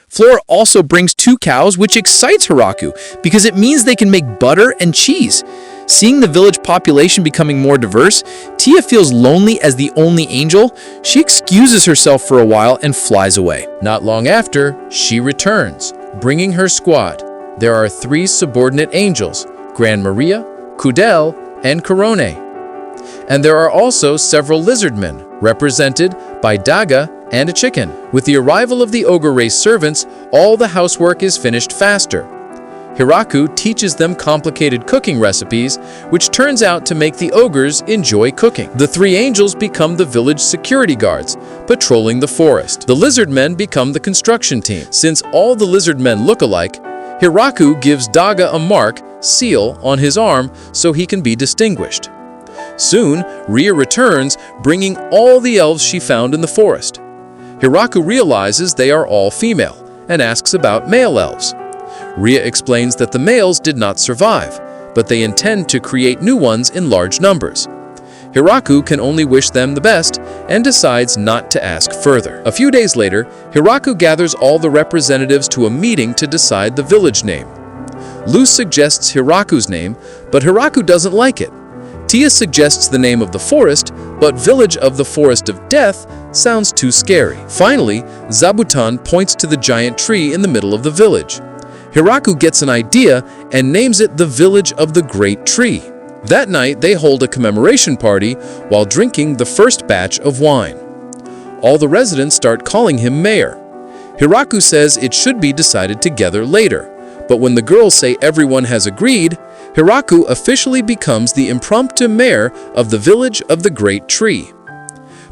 [SPEAKER 1] Flora also brings 2 cows, which excites Hiraku because it means they can make butter and cheese. Seeing the village population becoming more diverse, Tia feels lonely as the only angel. She excuses herself for a while and flies away. Not long after, she returns, bringing her squad. There are 3 subordinate angels, Gran Maria, Kudel, and Corone. And there are also several lizardmen, represented by Daga and a chicken. With the arrival of the ogre race servants, all the housework is finished faster. Hiraku teaches them complicated cooking recipes, which turns out to make the ogres enjoy cooking. The 3 angels become the village security guards, patrolling the forest. The lizard men become the construction team. Since all the lizard men look alike, Hiraku gives Daga a mark,
[SPEAKER 2] seal on his arm so he can be distinguished. Soon, Ria returns, bringing all the elves she found in the forest. Hiraku realizes they are all female and asks about male elves. Ria explains that the males did not survive, but they intend to create new ones in large numbers. Hiraku can only wish them the best and decides not to ask further. A few days later, Hiraku gathers all the representatives to a meeting to decide the village name. Lu suggests Hiraku's name, but Hiraku doesn't like it. Tia suggests the name of the forest, but Village of the Forest of Death sounds too scary. Finally, Zabuton points to the giant tree in the middle of the village. Hiraku gets an idea and names it the Village of the Great Tree. That night, they hold a commemoration party while drinking the first batch of wine. All the residents start calling him mayor. Hiraku says it should be decided together later, but when the girls say everyone has agreed, Hiraku officially becomes the impromptu mayor of the Village of the Great Tree.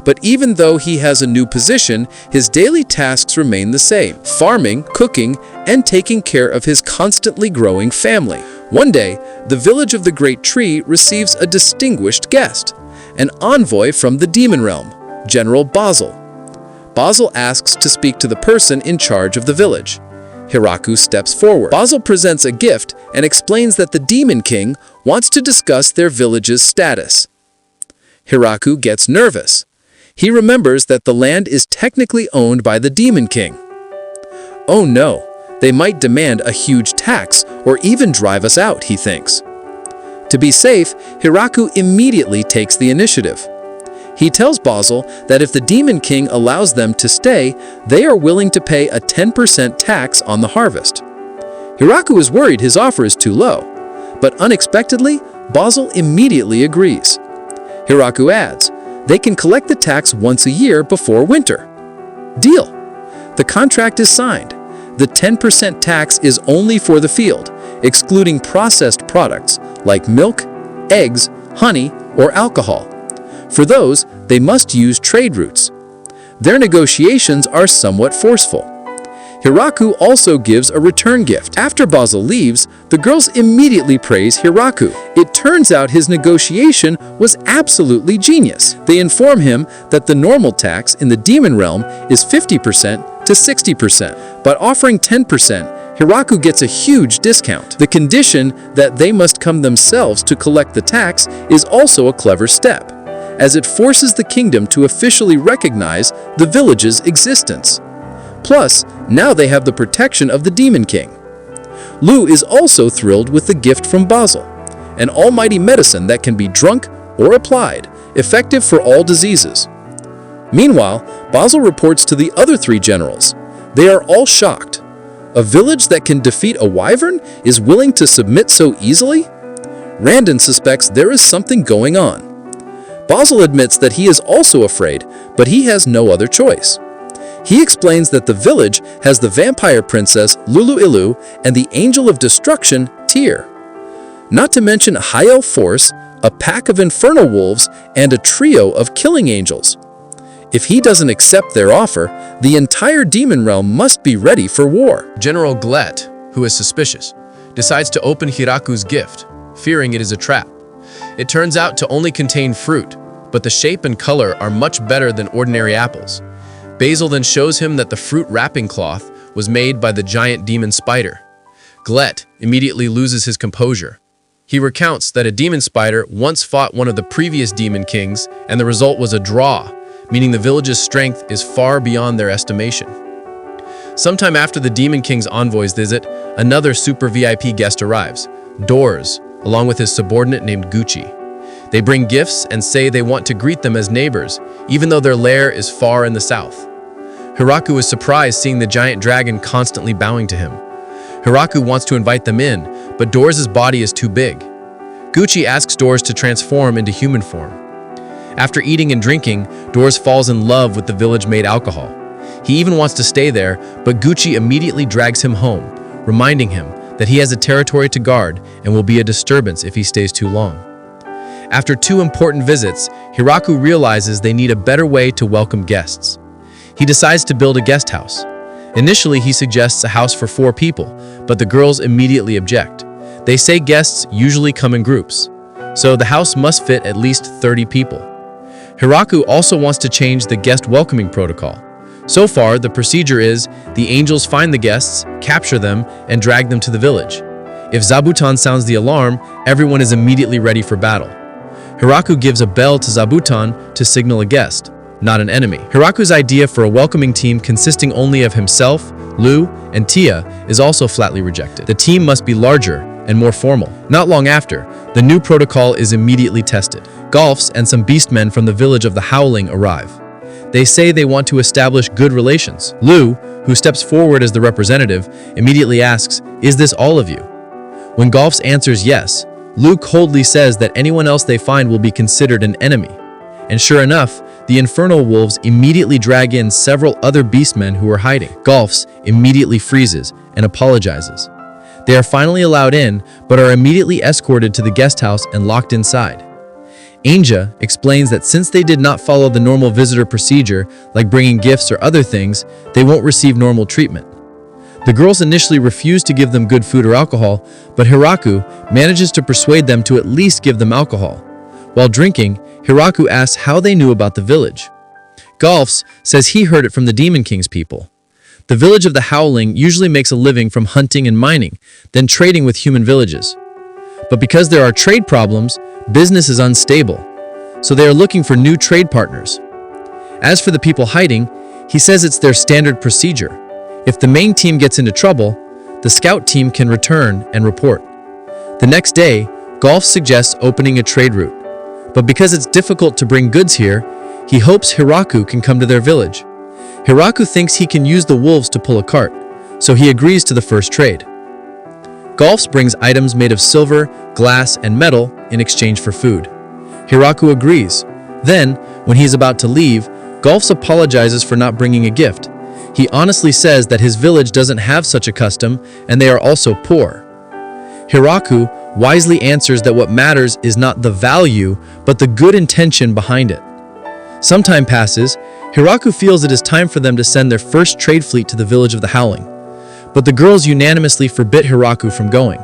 [SPEAKER 2] But even though he has a new position, his daily tasks remain the same: farming, cooking, and taking care of his constantly growing family. One day, the Village of the Great Tree receives a distinguished guest, an envoy from the demon realm, General Basel. Basel asks to speak to the person in charge of the village. Hiraku steps forward. Basel presents a gift and explains that the Demon King wants to discuss their village's status. Hiraku gets nervous. He remembers that the land is technically owned by the Demon King. Oh no, they might demand a huge tax or even drive us out, he thinks. To be safe, Hiraku immediately takes the initiative. He tells Basel that if the Demon King allows them to stay, they are willing to pay a 10% tax on the harvest. Hiraku is worried his offer is too low, but unexpectedly, Basel immediately agrees. Hiraku adds, they can collect the tax once a year before winter. Deal! The contract is signed. The 10% tax is only for the field, excluding processed products like milk, eggs, honey, or alcohol. For those, they must use trade routes. Their negotiations are somewhat forceful. Hiraku also gives a return gift. After Basel leaves, the girls immediately praise Hiraku. It turns out his negotiation was absolutely genius. They inform him that the normal tax in the demon realm is 50% to 60%, but offering 10%, Hiraku gets a huge discount. The condition that they must come themselves to collect the tax is also a clever step, as it forces the kingdom to officially recognize the village's existence. Plus, now they have the protection of the Demon King. Lu is also thrilled with the gift from Basel, an almighty medicine that can be drunk or applied, effective for all diseases. Meanwhile, Basel reports to the other three generals. They are all shocked. A village that can defeat a wyvern is willing to submit so easily? Randon suspects there is something going on. Basel admits that he is also afraid, but he has no other choice. He explains that the village has the vampire princess Lulu Ilu and the angel of destruction Tyr. Not to mention a High Elf force, a pack of Inferno Wolves, and a trio of killing angels. If he doesn't accept their offer, the entire demon realm must be ready for war.
[SPEAKER 3] General Glet, who is suspicious, decides to open Hiraku's gift, fearing it is a trap. It turns out to only contain fruit, but the shape and color are much better than ordinary apples. Basel then shows him that the fruit wrapping cloth was made by the giant demon spider. Glet immediately loses his composure. He recounts that a demon spider once fought one of the previous demon kings, and the result was a draw, meaning the village's strength is far beyond their estimation. Sometime after the demon king's envoys visit, another super VIP guest arrives, Doors, along with his subordinate named Gucci. They bring gifts and say they want to greet them as neighbors, even though their lair is far in the south. Hiraku is surprised seeing the giant dragon constantly bowing to him. Hiraku wants to invite them in, but Doors' body is too big. Gucci asks Doors to transform into human form. After eating and drinking, Doors falls in love with the village-made alcohol. He even wants to stay there, but Gucci immediately drags him home, reminding him that he has a territory to guard and will be a disturbance if he stays too long. After 2 important visits, Hiraku realizes they need a better way to welcome guests. He decides to build a guest house. Initially, he suggests a house for 4 people, but the girls immediately object.
[SPEAKER 2] They say guests usually come in groups, so the house must fit at least 30 people. Hiraku also wants to change the guest welcoming protocol. So far, the procedure is the angels find the guests, capture them, and drag them to the village. If Zabuton sounds the alarm, everyone is immediately ready for battle. Hiraku gives a bell to Zabuton to signal a guest, not an enemy. Hiraku's idea for a welcoming team consisting only of himself, Lu, and Tia is also flatly rejected. The team must be larger and more formal. Not long after, the new protocol is immediately tested. Golfs and some beastmen from the village of the Howling arrive. They say they want to establish good relations. Lu, who steps forward as the representative, immediately asks, "Is this all of you?" When Golfs answers yes, Lu coldly says that anyone else they find will be considered an enemy. And sure enough, the Inferno Wolves immediately drag in several other beastmen who are hiding. Golfs immediately freezes and apologizes. They are finally allowed in, but are immediately escorted to the guest house and locked inside. Anja explains that since they did not follow the normal visitor procedure, like bringing gifts or other things, they won't receive normal treatment. The girls initially refuse to give them good food or alcohol, but Hiraku manages to persuade them to at least give them alcohol. While drinking, Hiraku asks how they knew about the village. Golfs says he heard it from the Demon King's people. The village of the Howling usually makes a living from hunting and mining, then trading with human villages. But because there are trade problems, business is unstable, so they are looking for new trade partners. As for the people hiding, he says it's their standard procedure. If the main team gets into trouble, the scout team can return and report. The next day, Golf suggests opening a trade route, but because it's difficult to bring goods here, he hopes Hiraku can come to their village. Hiraku thinks he can use the wolves to pull a cart, so he agrees to the first trade. Golfs brings items made of silver, glass, and metal in exchange for food. Hiraku agrees. Then, when he's about to leave, Golfs apologizes for not bringing a gift. He honestly says that his village doesn't have such a custom, and they are also poor. Hiraku wisely answers that what matters is not the value, but the good intention behind it. Some time passes. Hiraku feels it is time for them to send their first trade fleet to the village of the Howling. But the girls unanimously forbid Hiraku from going.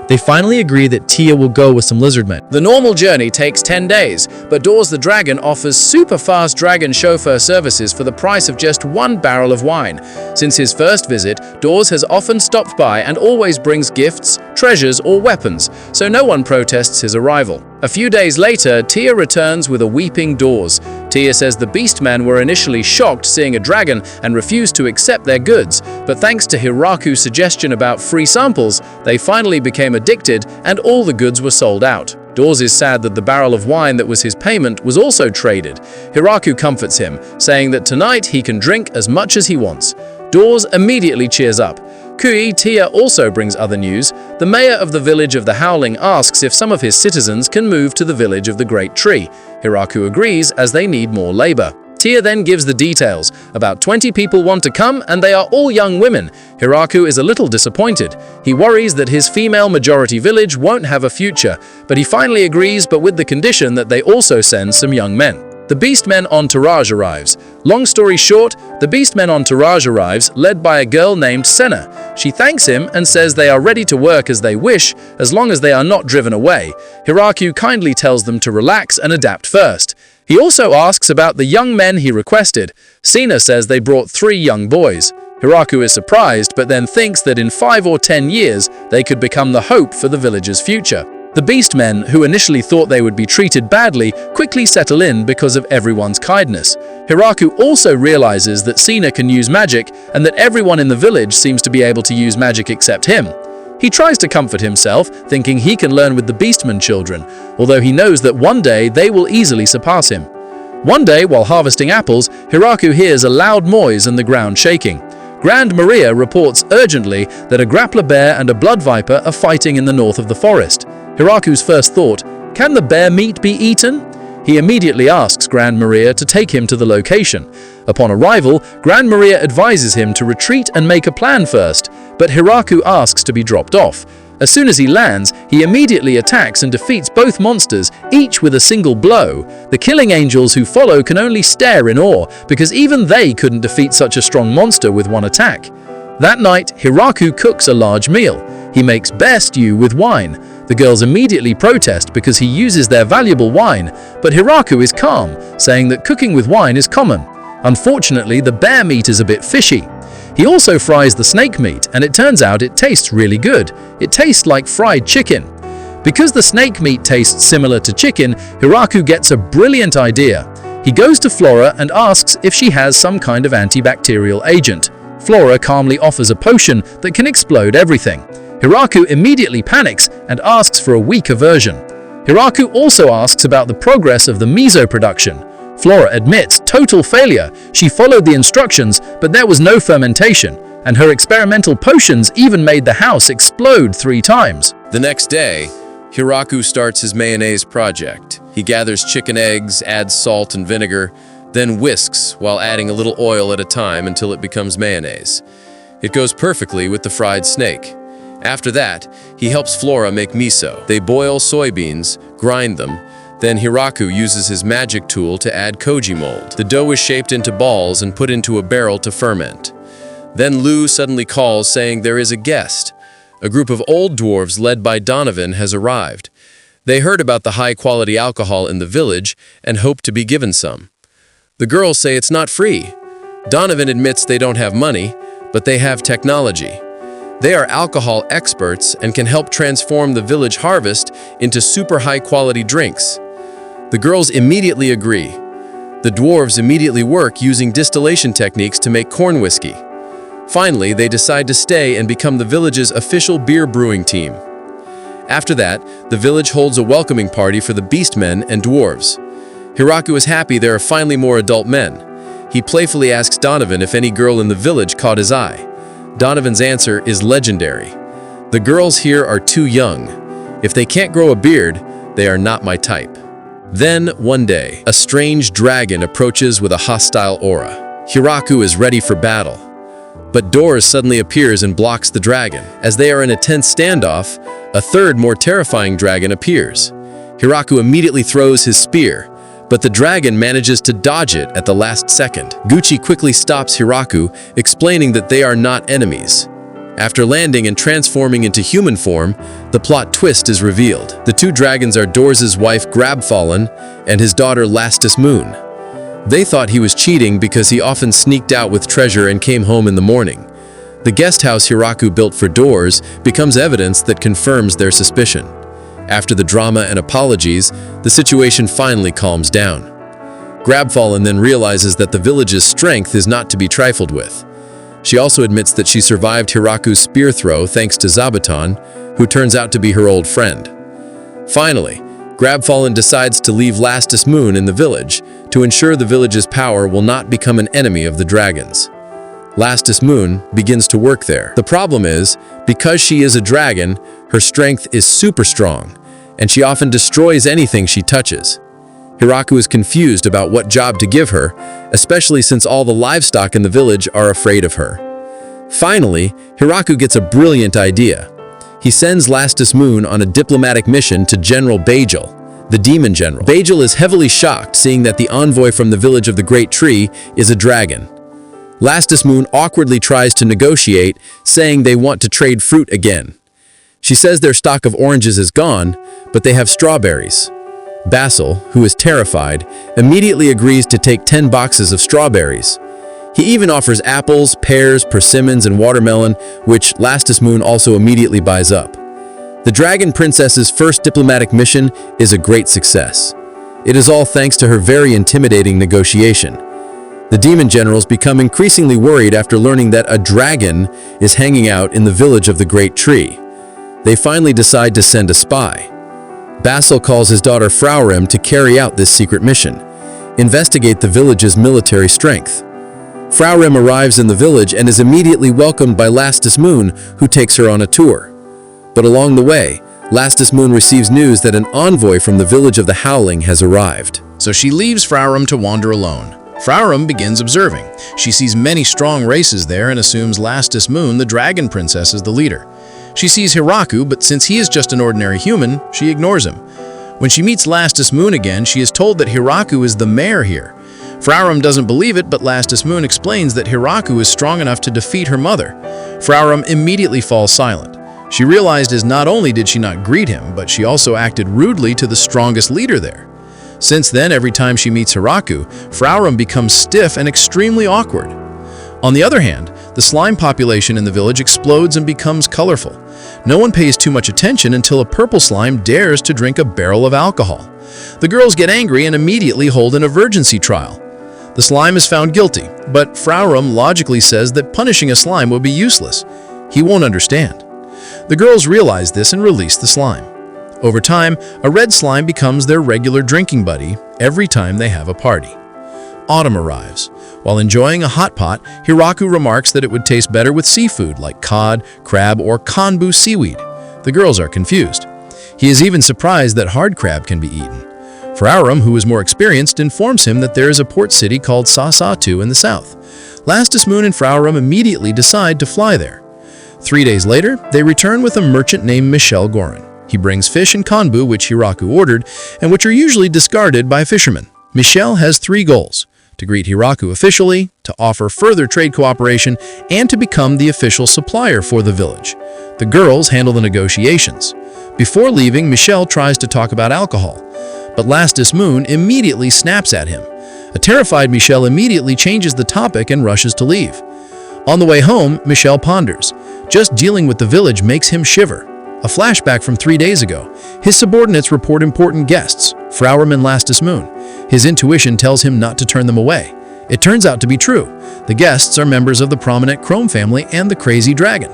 [SPEAKER 2] They finally agree that Tia will go with some lizardmen.
[SPEAKER 3] The normal journey takes 10 days, but Dors the Dragon offers super-fast dragon chauffeur services for the price of just 1 barrel of wine. Since his first visit, Dors has often stopped by and always brings gifts, treasures, or weapons, so no one protests his arrival. A few days later, Tia returns with a weeping Dors. Tia says the beastmen were initially shocked seeing a dragon and refused to accept their goods, but thanks to Hiraku's suggestion about free samples, they finally became addicted and all the goods were sold out. Dors is sad that the barrel of wine that was his payment was also traded. Hiraku comforts him, saying that tonight he can drink as much as he wants. Dors immediately cheers up. Tia also brings other news. The mayor of the village of the Howling asks if some of his citizens can move to the village of the Great Tree. Hiraku agrees as they need more labor. Tia then gives the details. About 20 people want to come and they are all young women. Hiraku is a little disappointed. He worries that his female majority village won't have a future, but he finally agrees, but with the condition that they also send some young men. The Beastmen entourage arrives. Long story short, the Beastmen entourage arrives, led by a girl named Senna. She thanks him and says they are ready to work as they wish, as long as they are not driven away. Hiraku kindly tells them to relax and adapt first. He also asks about the young men he requested. Senna says they brought 3 young boys. Hiraku is surprised, but then thinks that in 5 or 10 years, they could become the hope for the village's future. The Beastmen, who initially thought they would be treated badly, quickly settle in because of everyone's kindness. Hiraku also realizes that Senna can use magic and that everyone in the village seems to be able to use magic except him. He tries to comfort himself, thinking he can learn with the Beastmen children, although he knows that one day they will easily surpass him. One day, while harvesting apples, Hiraku hears a loud noise and the ground shaking. Grand Maria reports urgently that a grappler bear and a blood viper are fighting in the north of the forest. Hiraku's first thought, can the bear meat be eaten? He immediately asks Grand Maria to take him to the location. Upon arrival, Grand Maria advises him to retreat and make a plan first, but Hiraku asks to be dropped off. As soon as he lands, he immediately attacks and defeats both monsters, each with a single blow. The killing angels who follow can only stare in awe, because even they couldn't defeat such a strong monster with one attack. That night, Hiraku cooks a large meal.
[SPEAKER 2] He makes best stew with wine. The girls immediately protest because he uses their valuable wine, but Hiraku is calm, saying that cooking with wine is common. Unfortunately, the bear meat is a bit fishy. He also fries the snake meat, and it turns out it tastes really good. It tastes like fried chicken. Because the snake meat tastes similar to chicken, Hiraku gets a brilliant idea. He goes to Flora and asks if she has some kind of antibacterial agent. Flora calmly offers a potion that can explode everything. Hiraku immediately panics and asks for a weaker version. Hiraku also asks about the progress of the miso production. Flora admits total failure. She followed the instructions, but there was no fermentation, and her experimental potions even made the house explode 3 times.
[SPEAKER 4] The next day, Hiraku starts his mayonnaise project. He gathers chicken eggs, adds salt and vinegar, then whisks while adding a little oil at a time until it becomes mayonnaise. It goes perfectly with the fried snake. After that, he helps Flora make miso. They boil soybeans, grind them, then Hiraku uses his magic tool to add koji mold. The dough is shaped into balls and put into a barrel to ferment. Then Lou suddenly calls saying there is a guest. A group of old dwarves led by Donovan has arrived. They heard about the high-quality alcohol in the village and hope to be given some. The girls say it's not free. Donovan admits they don't have money, but they have technology. They are alcohol experts and can help transform the village harvest into super high-quality drinks. The girls immediately agree. The dwarves immediately work using distillation techniques to make corn whiskey. Finally, they decide to stay and become the village's official beer brewing team. After that, the village holds a welcoming party for the beastmen and dwarves. Hiraku is happy there are finally more adult men. He playfully asks Donovan if any girl in the village caught his eye. Donovan's answer is legendary. The girls here are too young. If they can't grow a beard, they are not my type. Then, one day, a strange dragon approaches with a hostile aura. Hiraku is ready for battle. But Doors suddenly appears and blocks the dragon. As they are in a tense standoff, a third, more terrifying dragon appears. Hiraku immediately throws his spear, but the dragon manages to dodge it at the last second. Gucci quickly stops Hiraku, explaining that they are not enemies. After landing and transforming into human form, the plot twist is revealed. The 2 dragons are Doors' wife Grabfallen and his daughter Lastus Moon. They thought he was cheating because he often sneaked out with treasure and came home in the morning. The guest house Hiraku built for Doors becomes evidence that confirms their suspicion. After the drama and apologies, the situation finally calms down. Grabfallen then realizes that the village's strength is not to be trifled with. She also admits that she survived Hiraku's spear throw thanks to Zabuton, who turns out to be her old friend. Finally, Grabfallen decides to leave Lastus Moon in the village to ensure the village's power will not become an enemy of the dragons. Lastus Moon begins to work there. The problem is, because she is a dragon, her strength is super strong, and she often destroys anything she touches. Hiraku is confused about what job to give her, especially since all the livestock in the village are afraid of her. Finally, Hiraku gets a brilliant idea. He sends Lastus Moon on a diplomatic mission to General Basel, the demon general. Basel is heavily shocked seeing that the envoy from the village of the Great Tree is a dragon. Lastus Moon awkwardly tries to negotiate, saying they want to trade fruit again. She says their stock of oranges is gone, but they have strawberries. Basel, who is terrified, immediately agrees to take 10 boxes of strawberries. He even offers apples, pears, persimmons, and watermelon, which Lastus Moon also immediately buys up. The Dragon Princess's first diplomatic mission is a great success. It is all thanks to her very intimidating negotiation. The demon generals become increasingly worried after learning that a dragon is hanging out in the village of the Great Tree. They finally decide to send a spy. Basel calls his daughter Fraurim to carry out this secret mission, investigate the village's military strength. Fraurim arrives in the village and is immediately welcomed by Lastus Moon, who takes her on a tour. But along the way, Lastus Moon receives news that an envoy from the village of the Howling has arrived.
[SPEAKER 3] So she leaves Fraurim to wander alone. Fraurim begins observing. She sees many strong races there and assumes Lastus Moon, the dragon princess, is the leader. She sees Hiraku, but since he is just an ordinary human, she ignores him. When she meets Lastus Moon again, she is told that Hiraku is the mayor here. Fraurim doesn't believe it, but Lastus Moon explains that Hiraku is strong enough to defeat her mother. Fraurim immediately falls silent. she realized is not only did she not greet him, but she also acted rudely to the strongest leader there. Since then, every time she meets Hiraku, Frauram becomes stiff and extremely awkward. On the other hand, the slime population in the village explodes and becomes colorful. No one pays too much attention until a purple slime dares to drink a barrel of alcohol. The girls get angry and immediately hold an emergency trial. The slime is found guilty, but Frauram logically says that punishing a slime would be useless. He won't understand. The girls realize this and release the slime. Over time, a red slime becomes their regular drinking buddy every time they have a party. Autumn arrives. While enjoying a hot pot, Hiraku remarks that it would taste better with seafood like cod, crab, or konbu seaweed. The girls are confused. He is even surprised that hard crab can be eaten. Frauram, who is more experienced, informs him that there is a port city called Sasatu in the south. Lastus Moon and Frauram immediately decide to fly there. 3 days later, they return with a merchant named Michel Gorin. He brings fish and konbu, which Hiraku ordered, and which are usually discarded by fishermen. Michel has 3 goals: to greet Hiraku officially, to offer further trade cooperation, and to become the official supplier for the village. The girls handle the negotiations. Before leaving, Michel tries to talk about alcohol, but Lastus Moon immediately snaps at him. A terrified Michel immediately changes the topic and rushes to leave. On the way home, Michel ponders. Just dealing with the village makes him shiver. A flashback from 3 days ago. His subordinates report important guests, Frauram and Lastus Moon. His intuition tells him not to turn them away. It turns out to be true. The guests are members of the prominent Chrome family and the Crazy Dragon.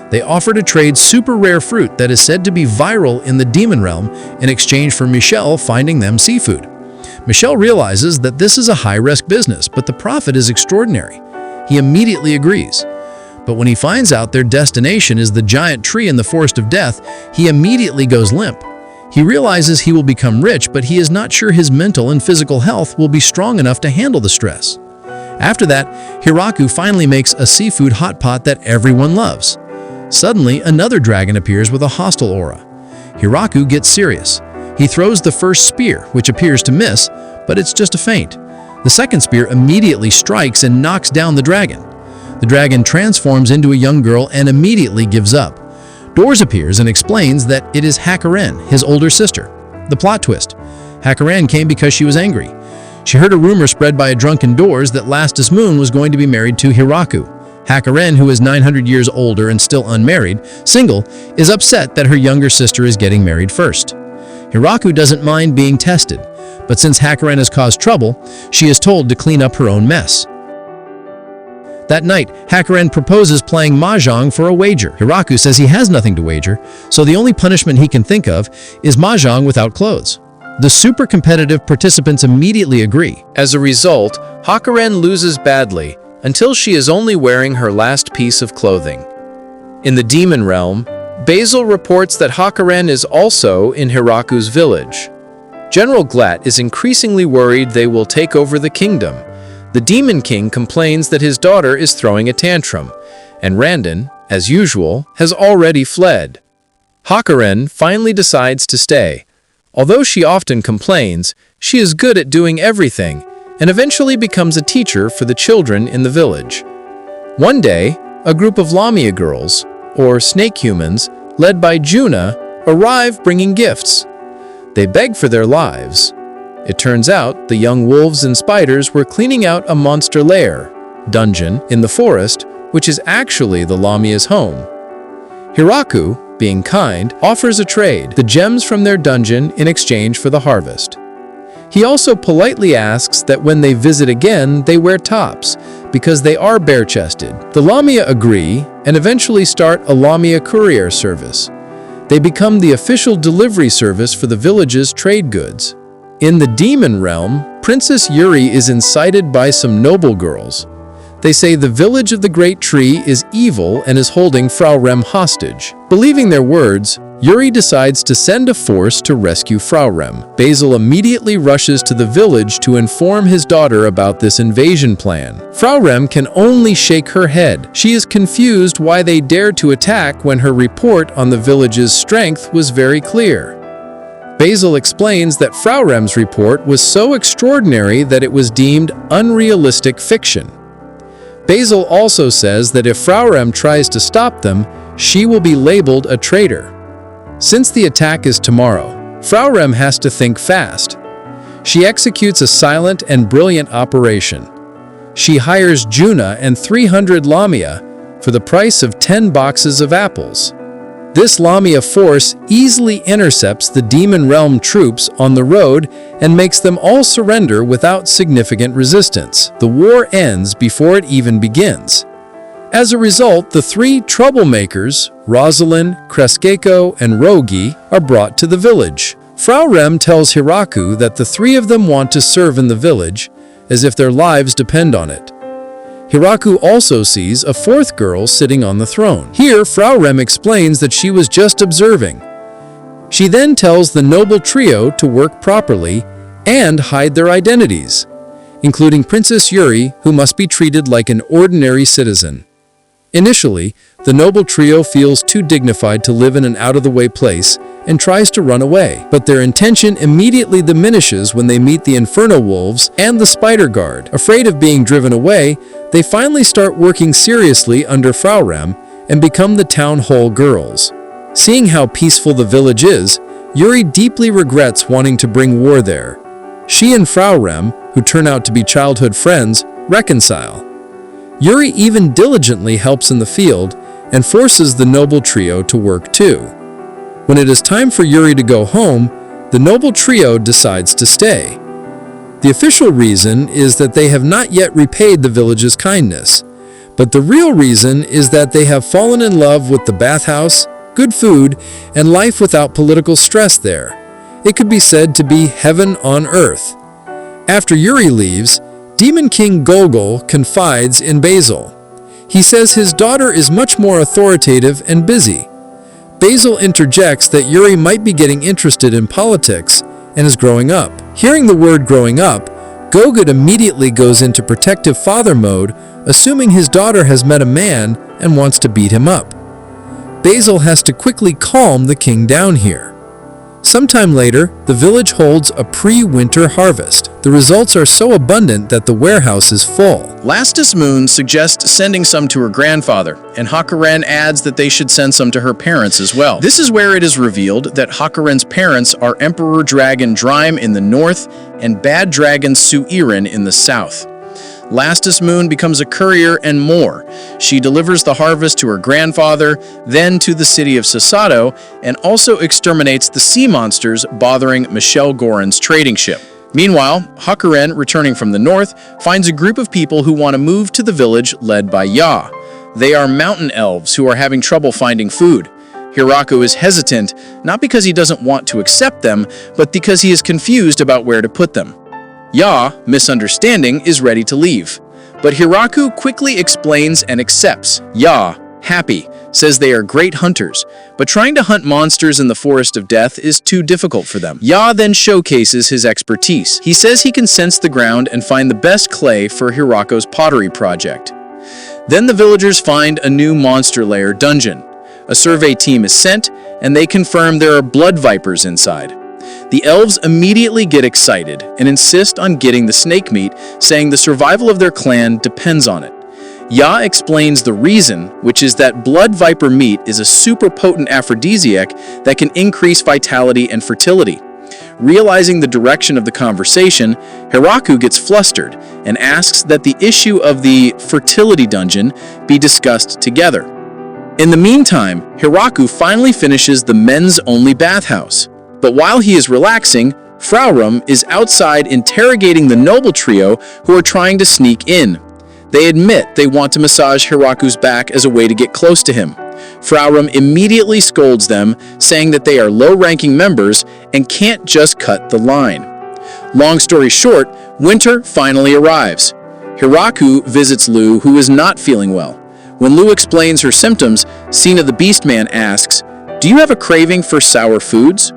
[SPEAKER 3] They offer to trade super rare fruit that is said to be viral in the demon realm in exchange for Michel finding them seafood. Michel realizes that this is a high-risk business, but the profit is extraordinary. He immediately agrees. But when he finds out their destination is the giant tree in the Forest of Death, he immediately goes limp. He realizes he will become rich, but he is not sure his mental and physical health will be strong enough to handle the stress. After that, Hiraku finally makes a seafood hot pot that everyone loves. Suddenly, another dragon appears with a hostile aura. Hiraku gets serious. He throws the first spear, which appears to miss, but it's just a feint. The second spear immediately strikes and knocks down the dragon. The dragon transforms into a young girl and immediately gives up. Doors appears and explains that it is Hakuren, his older sister. The plot twist. Hakuren came because she was angry. She heard a rumor spread by a drunken Doors that Lastus Moon was going to be married to Hiraku. Hakuren, who is 900 years older and still unmarried, single, is upset that her younger sister is getting married first. Hiraku doesn't mind being tested, but since Hakuren has caused trouble, she is told to clean up her own mess. That night, Hakuren proposes playing mahjong for a wager. Hiraku says he has nothing to wager, so the only punishment he can think of is mahjong without clothes. The super competitive participants immediately agree.
[SPEAKER 2] As a result, Hakuren loses badly until she is only wearing her last piece of clothing. In the demon realm, Basel reports that Hakuren is also in Hiraku's village. General Glatt is increasingly worried they will take over the kingdom. The Demon King complains that his daughter is throwing a tantrum, and Randon, as usual, has already fled. Hakuren finally decides to stay. Although she often complains, she is good at doing everything, and eventually becomes a teacher for the children in the village. One day, a group of Lamia girls, or snake humans, led by Juna, arrive bringing gifts. They beg for their lives. It turns out the young wolves and spiders were cleaning out a monster lair, dungeon, in the forest, which is actually the Lamia's home. Hiraku, being kind, offers a trade, the gems from their dungeon in exchange for the harvest. He also politely asks that when they visit again, they wear tops, because they are bare-chested. The Lamia agree and eventually start a Lamia courier service. They become the official delivery service for the village's trade goods. In the demon realm, Princess Yuri is incited by some noble girls. They say the village of the Great Tree is evil and is holding Frau Rem hostage. Believing their words, Yuri decides to send a force to rescue Frau Rem. Basel immediately rushes to the village to inform his daughter about this invasion plan. Frau Rem can only shake her head. She is confused why they dared to attack when her report on the village's strength was very clear. Basel explains that Frau Rem's report was so extraordinary that it was deemed unrealistic fiction. Basel also says that if Frau Rem tries to stop them, she will be labeled a traitor. Since the attack is tomorrow, Frau Rem has to think fast. She executes a silent and brilliant operation. She hires Juna and 300 Lamia for the price of 10 boxes of apples. This Lamia force easily intercepts the Demon Realm troops on the road and makes them all surrender without significant resistance. The war ends before it even begins. As a result, the three troublemakers, Rosalind, Kreskeko, and Rogi, are brought to the village. Frau Rem tells Hiraku that the three of them want to serve in the village, as if their lives depend on it. Hiraku also sees a fourth girl sitting on the throne. Here, Frau Rem explains that she was just observing. She then tells the noble trio to work properly and hide their identities, including Princess Yuri, who must be treated like an ordinary citizen. Initially, the noble trio feels too dignified to live in an out-of-the-way place and tries to run away, but their intention immediately diminishes when they meet the Inferno Wolves and the Spider Guard. Afraid of being driven away, they finally start working seriously under Frau Rem and become the Town Hall Girls. Seeing how peaceful the village is, Yuri deeply regrets wanting to bring war there. She and Frau Rem, who turn out to be childhood friends, reconcile. Yuri even diligently helps in the field and forces the noble trio to work too. When it is time for Yuri to go home, the noble trio decides to stay. The official reason is that they have not yet repaid the village's kindness, but the real reason is that they have fallen in love with the bathhouse, good food, and life without political stress there. It could be said to be heaven on earth. After Yuri leaves, Demon King Gogol confides in Basel. He says his daughter is much more authoritative and busy. Basel interjects that Yuri might be getting interested in politics and is growing up. Hearing the word growing up, Gogol immediately goes into protective father mode, assuming his daughter has met a man and wants to beat him up. Basel has to quickly calm the king down here. Sometime later, the village holds a pre-winter harvest. The results are so abundant that the warehouse is full.
[SPEAKER 3] Lastus Moon suggests sending some to her grandfather, and Hakuren adds that they should send some to her parents as well. This is where it is revealed that Hakuren's parents are Emperor Dragon Drime in the north and Bad Dragon Suiren in the south. Lastus Moon becomes a courier and more. She delivers the harvest to her grandfather, then to the city of Sasato, and also exterminates the sea monsters bothering Michelle Goran's trading ship. Meanwhile, Hakuren, returning from the north, finds a group of people who want to move to the village led by Ya. They are mountain elves who are having trouble finding food. Hiraku is hesitant, not because he doesn't want to accept them, but because he is confused about where to put them. Ya, misunderstanding, is ready to leave, but Hiraku quickly explains and accepts. Ya, happy, says they are great hunters, but trying to hunt monsters in the Forest of Death is too difficult for them. Ya then showcases his expertise. He says he can sense the ground and find the best clay for Hiraku's pottery project. Then the villagers find a new monster lair dungeon. A survey team is sent, and they confirm there are blood vipers inside. The elves immediately get excited and insist on getting the snake meat, saying the survival of their clan depends on it. Ya explains the reason, which is that blood viper meat is a super potent aphrodisiac that can increase vitality and fertility. Realizing the direction of the conversation, Hiraku gets flustered and asks that the issue of the fertility dungeon be discussed together. In the meantime, Hiraku finally finishes the men's-only bathhouse. But while he is relaxing, Frau Rem is outside interrogating the noble trio who are trying to sneak in. They admit they want to massage Hiraku's back as a way to get close to him. Frau Rem immediately scolds them, saying that they are low-ranking members and can't just cut the line. Long story short, winter finally arrives. Hiraku visits Lu, who is not feeling well. When Lu explains her symptoms, Sina the Beastman asks, "Do you have a craving for sour foods?"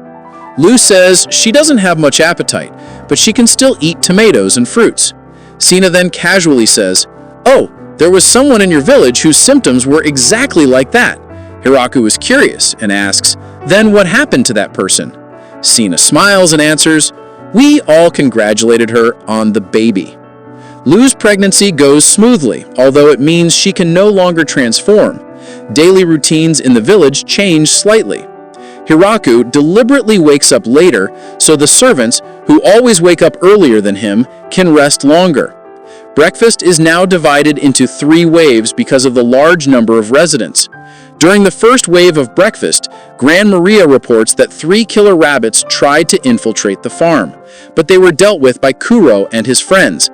[SPEAKER 3] Lu says she doesn't have much appetite, but she can still eat tomatoes and fruits. Sina then casually says, "Oh, there was someone in your village whose symptoms were exactly like that." Hiraku is curious and asks, "Then what happened to that person?" Sina smiles and answers, "We all congratulated her on the baby."
[SPEAKER 5] Lu's pregnancy goes smoothly, although it means she can no longer transform. Daily routines in the village change slightly. Hiraku deliberately wakes up later so the servants, who always wake up earlier than him, can rest longer. Breakfast is now divided into 3 waves because of the large number of residents. During the first wave of breakfast, Gran Maria reports that 3 killer rabbits tried to infiltrate the farm, but they were dealt with by Kuro and his friends.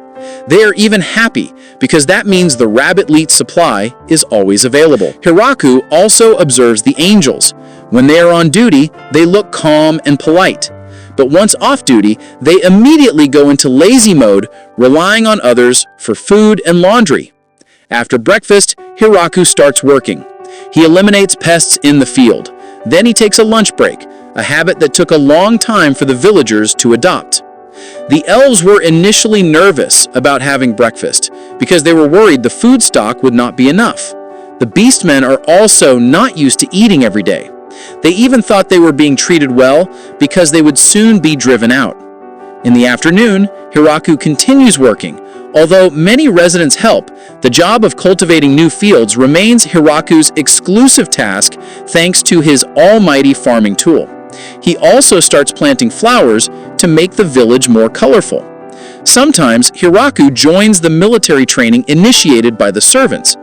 [SPEAKER 5] They are even happy because that means the rabbit meat supply is always available. Hiraku also observes the angels. When they are on duty, they look calm and polite. But once off duty, they immediately go into lazy mode, relying on others for food and laundry. After breakfast, Hiraku starts working. He eliminates pests in the field. Then he takes a lunch break, a habit that took a long time for the villagers to adopt. The elves were initially nervous about having breakfast because they were worried the food stock would not be enough. The beastmen are also not used to eating every day. They even thought they were being treated well because they would soon be driven out. In the afternoon, Hiraku continues working. Although many residents help, the job of cultivating new fields remains Hiraku's exclusive task thanks to his almighty farming tool. He also starts planting flowers to make the village more colorful. Sometimes, Hiraku joins the military training initiated by the servants,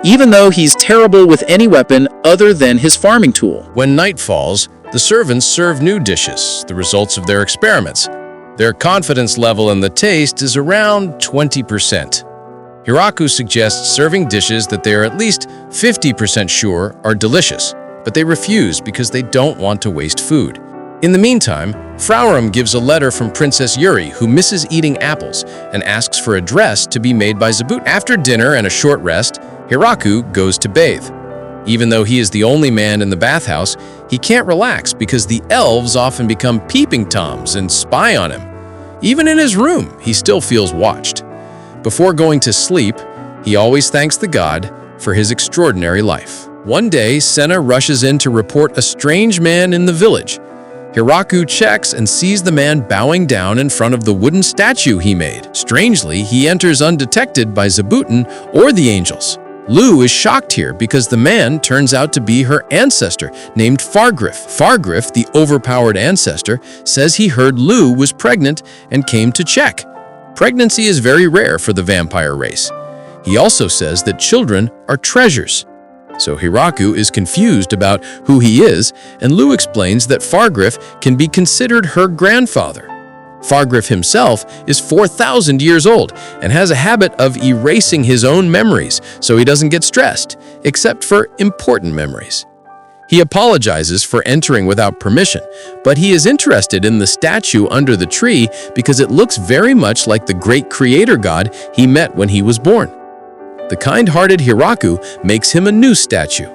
[SPEAKER 5] even though he's terrible with any weapon other than his farming tool.
[SPEAKER 2] When night falls, the servants serve new dishes, the results of their experiments. Their confidence level in the taste is around 20%. Hiraku suggests serving dishes that they are at least 50% sure are delicious, but they refuse because they don't want to waste food. In the meantime, Frauram gives a letter from Princess Yuri, who misses eating apples, and asks for a dress to be made by Zabuton. After dinner and a short rest, Hiraku goes to bathe. Even though he is the only man in the bathhouse, he can't relax because the elves often become peeping toms and spy on him. Even in his room, he still feels watched. Before going to sleep, he always thanks the god for his extraordinary life. One day, Senna rushes in to report a strange man in the village. Hiraku checks and sees the man bowing down in front of the wooden statue he made. Strangely, he enters undetected by Zabuton or the angels. Lu is shocked here because the man turns out to be her ancestor named Fargriff. Fargriff, the overpowered ancestor, says he heard Lu was pregnant and came to check. Pregnancy is very rare for the vampire race. He also says that children are treasures. So Hiraku is confused about who he is, and Lu explains that Fargriff can be considered her grandfather. Fargriff himself is 4,000 years old and has a habit of erasing his own memories so he doesn't get stressed, except for important memories. He apologizes for entering without permission, but he is interested in the statue under the tree because it looks very much like the great creator god he met when he was born. The kind-hearted Hiraku makes him a new statue.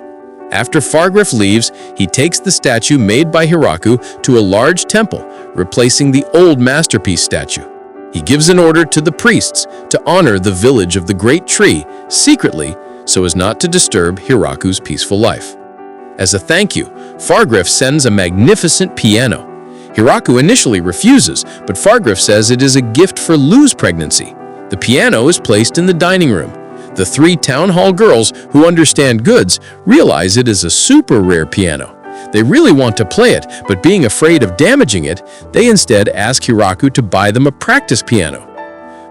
[SPEAKER 2] After Fargriff leaves, he takes the statue made by Hiraku to a large temple, replacing the old masterpiece statue. He gives an order to the priests to honor the village of the Great Tree secretly so as not to disturb Hiraku's peaceful life. As a thank you, Fargriff sends a magnificent piano. Hiraku initially refuses, but Fargriff says it is a gift for Lu's pregnancy. The piano is placed in the dining room. The 3 town hall girls who understand goods realize it is a super rare piano. They really want to play it, but being afraid of damaging it, they instead ask Hiraku to buy them a practice piano.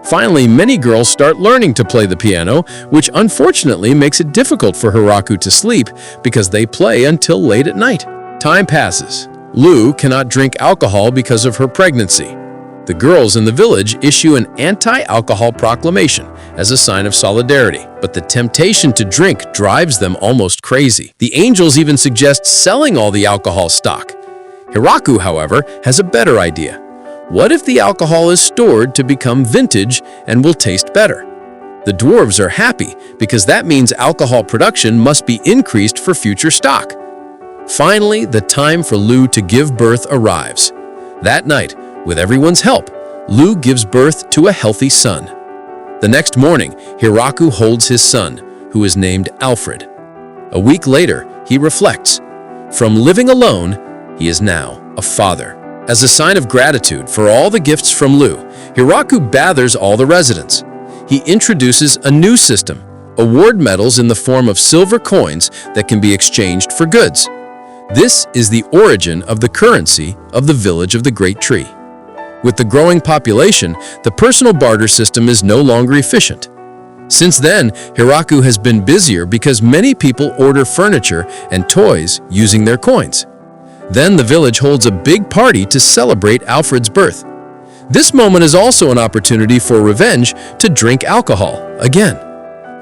[SPEAKER 2] Finally, many girls start learning to play the piano, which unfortunately makes it difficult for Hiraku to sleep because they play until late at night. Time passes. Lu cannot drink alcohol because of her pregnancy. The girls in the village issue an anti-alcohol proclamation as a sign of solidarity, but the temptation to drink drives them almost crazy. The angels even suggest selling all the alcohol stock. Hiraku, however, has a better idea. What if the alcohol is stored to become vintage and will taste better? The dwarves are happy because that means alcohol production must be increased for future stock. Finally, the time for Lu to give birth arrives. That night, with everyone's help, Lu gives birth to a healthy son. The next morning, Hiraku holds his son, who is named Alfred. A week later, he reflects. From living alone, he is now a father. As a sign of gratitude for all the gifts from Lu, Hiraku bathers all the residents.
[SPEAKER 4] he introduces a new system, award medals in the form of silver coins that can be exchanged for goods. This is the origin of the currency of the village of the Great Tree. With the growing population, the personal barter system is no longer efficient. Since then, Hiraku has been busier because many people order furniture and toys using their coins. Then the village holds a big party to celebrate Alfred's birth. This moment is also an opportunity for revenge to drink alcohol again.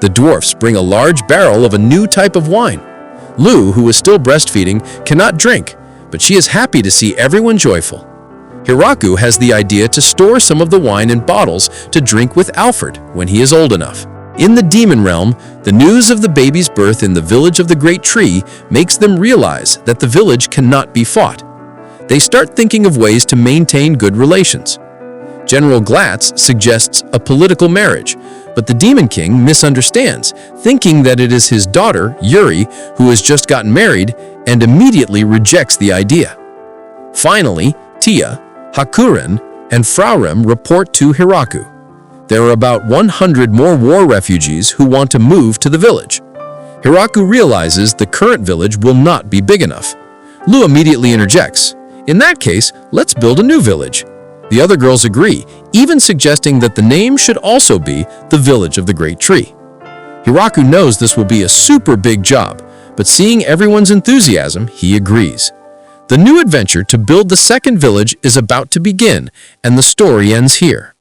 [SPEAKER 4] The dwarfs bring a large barrel of a new type of wine. Lu, who is still breastfeeding, cannot drink, but she is happy to see everyone joyful. Hiraku has the idea to store some of the wine in bottles to drink with Alfred when he is old enough. In the demon realm, the news of the baby's birth in the village of the Great Tree makes them realize that the village cannot be fought. They start thinking of ways to maintain good relations. General Glatz suggests a political marriage, but the Demon King misunderstands, thinking that it is his daughter, Yuri, who has just gotten married, and immediately rejects the idea. Finally, Tia, Hakuren, and Fraurem report to Hiraku. There are about 100 more war refugees who want to move to the village. Hiraku realizes the current village will not be big enough. Lu immediately interjects, "In that case, let's build a new village." The other girls agree, even suggesting that the name should also be the Village of the Great Tree. Hiraku knows this will be a super big job, but seeing everyone's enthusiasm, he agrees. The new adventure to build the second village is about to begin, and the story ends here.